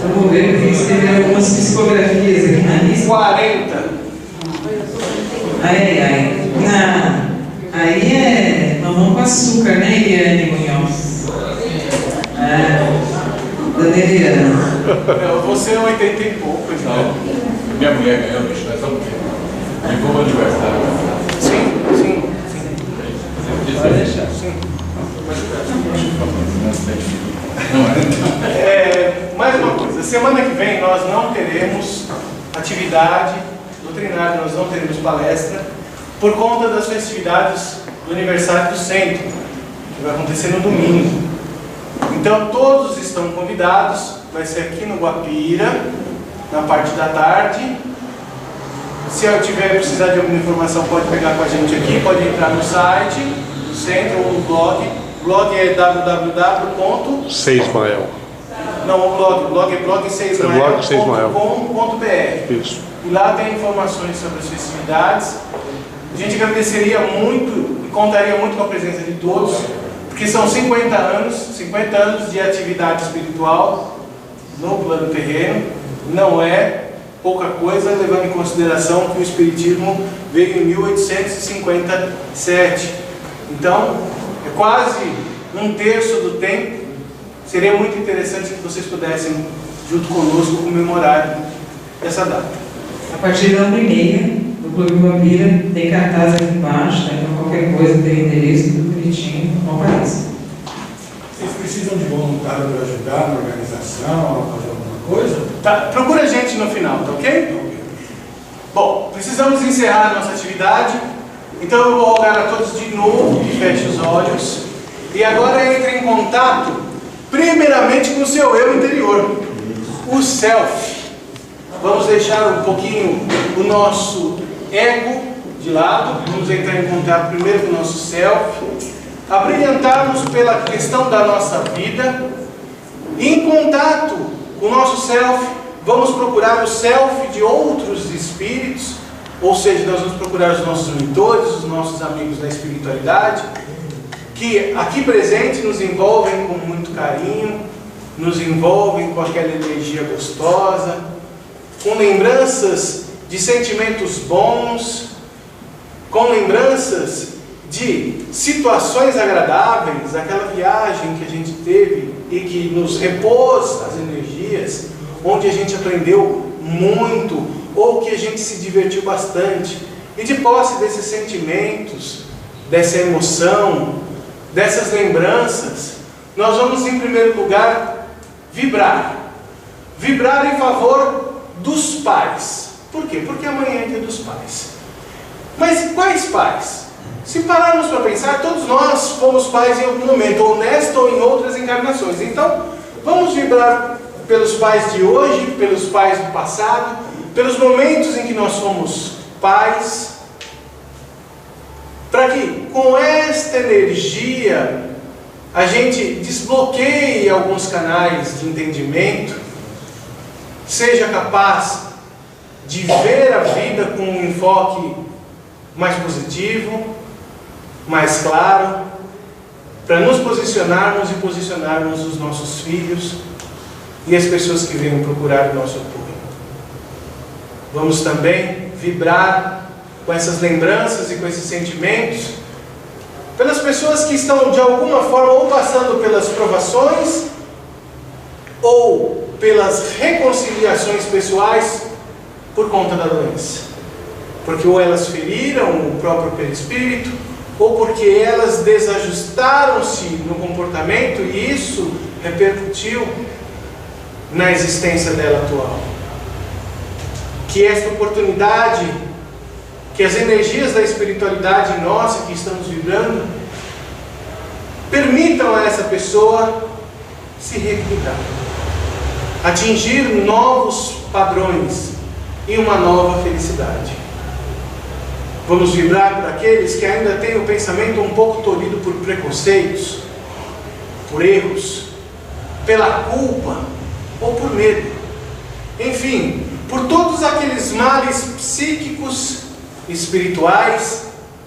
Vamos ver, tem que escrever algumas psicografias aqui na lista. 40. Aí é mamão com açúcar, né, Eliane Munhoz? Dona Eliana. Você é 80 e pouco, então. Minha mulher ganhou, bicho, nós estamos de como aniversário. Sim. Pode deixar. Sim. Não mais uma coisa, semana que vem nós não teremos atividade doutrinária, nós não teremos palestra, por conta das festividades do aniversário do centro, que vai acontecer no domingo. Então todos estão convidados, vai ser aqui no Guapira, na parte da tarde. Se eu precisar de alguma informação, pode pegar com a gente aqui, pode entrar no site do centro ou no blog. O blog é www. Seismael. Não, o blog é blog6mael.com.br. Isso. E lá tem informações sobre as festividades. A gente agradeceria muito e contaria muito com a presença de todos, porque são 50 anos de atividade espiritual no plano terreno. Não é pouca coisa, levando em consideração que o Espiritismo veio em 1857. Então, é quase um terço do tempo. Seria muito interessante que vocês pudessem, junto conosco, comemorar essa data. A partir da 1h30, no Clube Guapira, tem cartaz aqui embaixo, tá? Então qualquer coisa, tem endereço, tudo bonitinho, não apareça. Vocês precisam de voluntário para ajudar na organização, fazer alguma coisa? Tá, procura a gente no final, tá ok? Bom, precisamos encerrar a nossa atividade, então eu vou rogar a todos de novo que fechem os olhos e agora entre em contato primeiramente com o seu eu interior, o self. Vamos deixar um pouquinho o nosso ego de lado, vamos entrar em contato primeiro com o nosso self, abrilhantarmos pela questão da nossa vida, e em contato com o nosso self, vamos procurar o self de outros espíritos, ou seja, nós vamos procurar os nossos mentores, os nossos amigos da espiritualidade, que aqui presentes nos envolvem com muito carinho, nos envolvem com aquela energia gostosa, com lembranças de sentimentos bons, com lembranças de situações agradáveis, aquela viagem que a gente teve e que nos repôs as energias, onde a gente aprendeu muito, ou que a gente se divertiu bastante, e de posse desses sentimentos, dessa emoção, dessas lembranças, nós vamos em primeiro lugar vibrar em favor dos pais. Por quê? Porque amanhã é dia dos pais. Mas quais pais? Se pararmos para pensar, todos nós fomos pais em algum momento, ou nesta ou em outras encarnações. Então, vamos vibrar pelos pais de hoje, pelos pais do passado, pelos momentos em que nós fomos pais, para que com esta energia a gente desbloqueie alguns canais de entendimento, seja capaz de ver a vida com um enfoque mais positivo, mais claro, para nos posicionarmos e posicionarmos os nossos filhos e as pessoas que venham procurar o nosso apoio. Vamos também vibrar com essas lembranças e com esses sentimentos pelas pessoas que estão de alguma forma ou passando pelas provações ou pelas reconciliações pessoais por conta da doença. Porque ou elas feriram o próprio perispírito, ou porque elas desajustaram-se no comportamento e isso repercutiu na existência dela atual. Que esta oportunidade, que as energias da espiritualidade nossa que estamos vibrando, permitam a essa pessoa se reequilibrar, atingir novos padrões e uma nova felicidade. Vamos vibrar por aqueles que ainda têm o pensamento um pouco tolhido por preconceitos, por erros, pela culpa ou por medo. Enfim, por todos aqueles males psíquicos, espirituais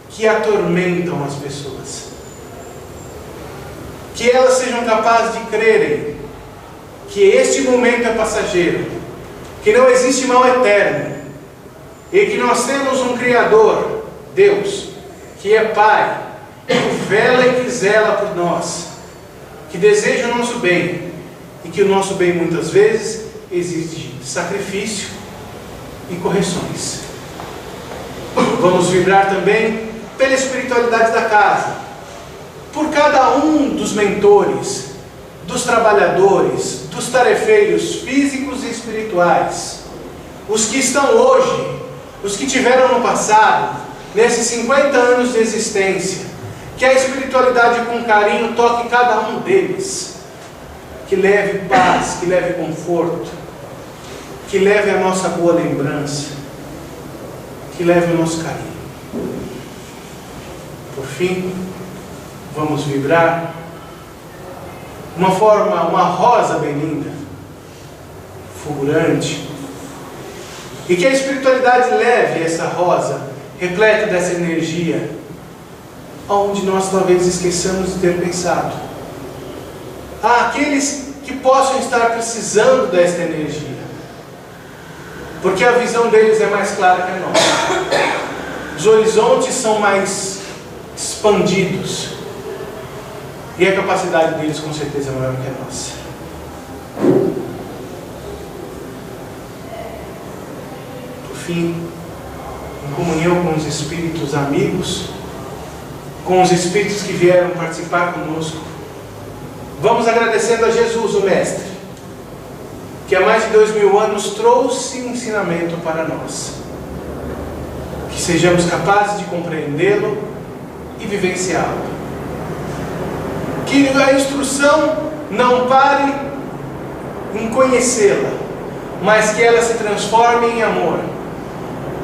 que atormentam as pessoas. Que elas sejam capazes de crerem que este momento é passageiro, que não existe mal eterno, e que nós temos um Criador, Deus, que é Pai, que vela e que zela por nós, que deseja o nosso bem, e que o nosso bem muitas vezes exige sacrifício e correções. Vamos vibrar também pela espiritualidade da casa, por cada um dos mentores, dos trabalhadores, dos tarefeiros físicos e espirituais, os que estão hoje, os que tiveram no passado, nesses 50 anos de existência, que a espiritualidade com carinho toque cada um deles, que leve paz, que leve conforto, que leve a nossa boa lembrança, que leve o nosso carinho. Por fim, vamos vibrar uma rosa bem linda, fulgurante, e que a espiritualidade leve essa rosa, repleta dessa energia, aonde nós talvez esqueçamos de ter pensado. Há aqueles que possam estar precisando desta energia, porque a visão deles é mais clara que a nossa. Os horizontes são mais expandidos, e a capacidade deles com certeza é maior que a nossa. Por fim, em comunhão com os espíritos amigos, com os espíritos que vieram participar conosco, vamos agradecendo a Jesus, o Mestre, que há mais de 2000 anos trouxe ensinamento para nós, que sejamos capazes de compreendê-lo e vivenciá-lo, que a instrução não pare em conhecê-la, mas que ela se transforme em amor,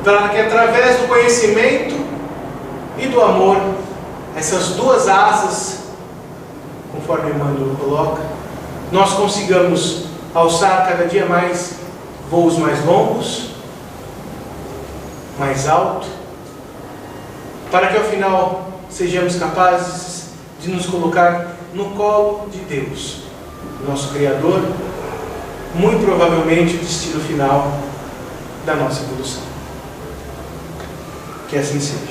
para que através do conhecimento e do amor, essas duas asas, conforme Emmanuel coloca, nós consigamos alçar cada dia mais voos mais longos, mais alto, para que ao final sejamos capazes de nos colocar no colo de Deus, nosso Criador, muito provavelmente o destino final da nossa evolução. Que assim seja.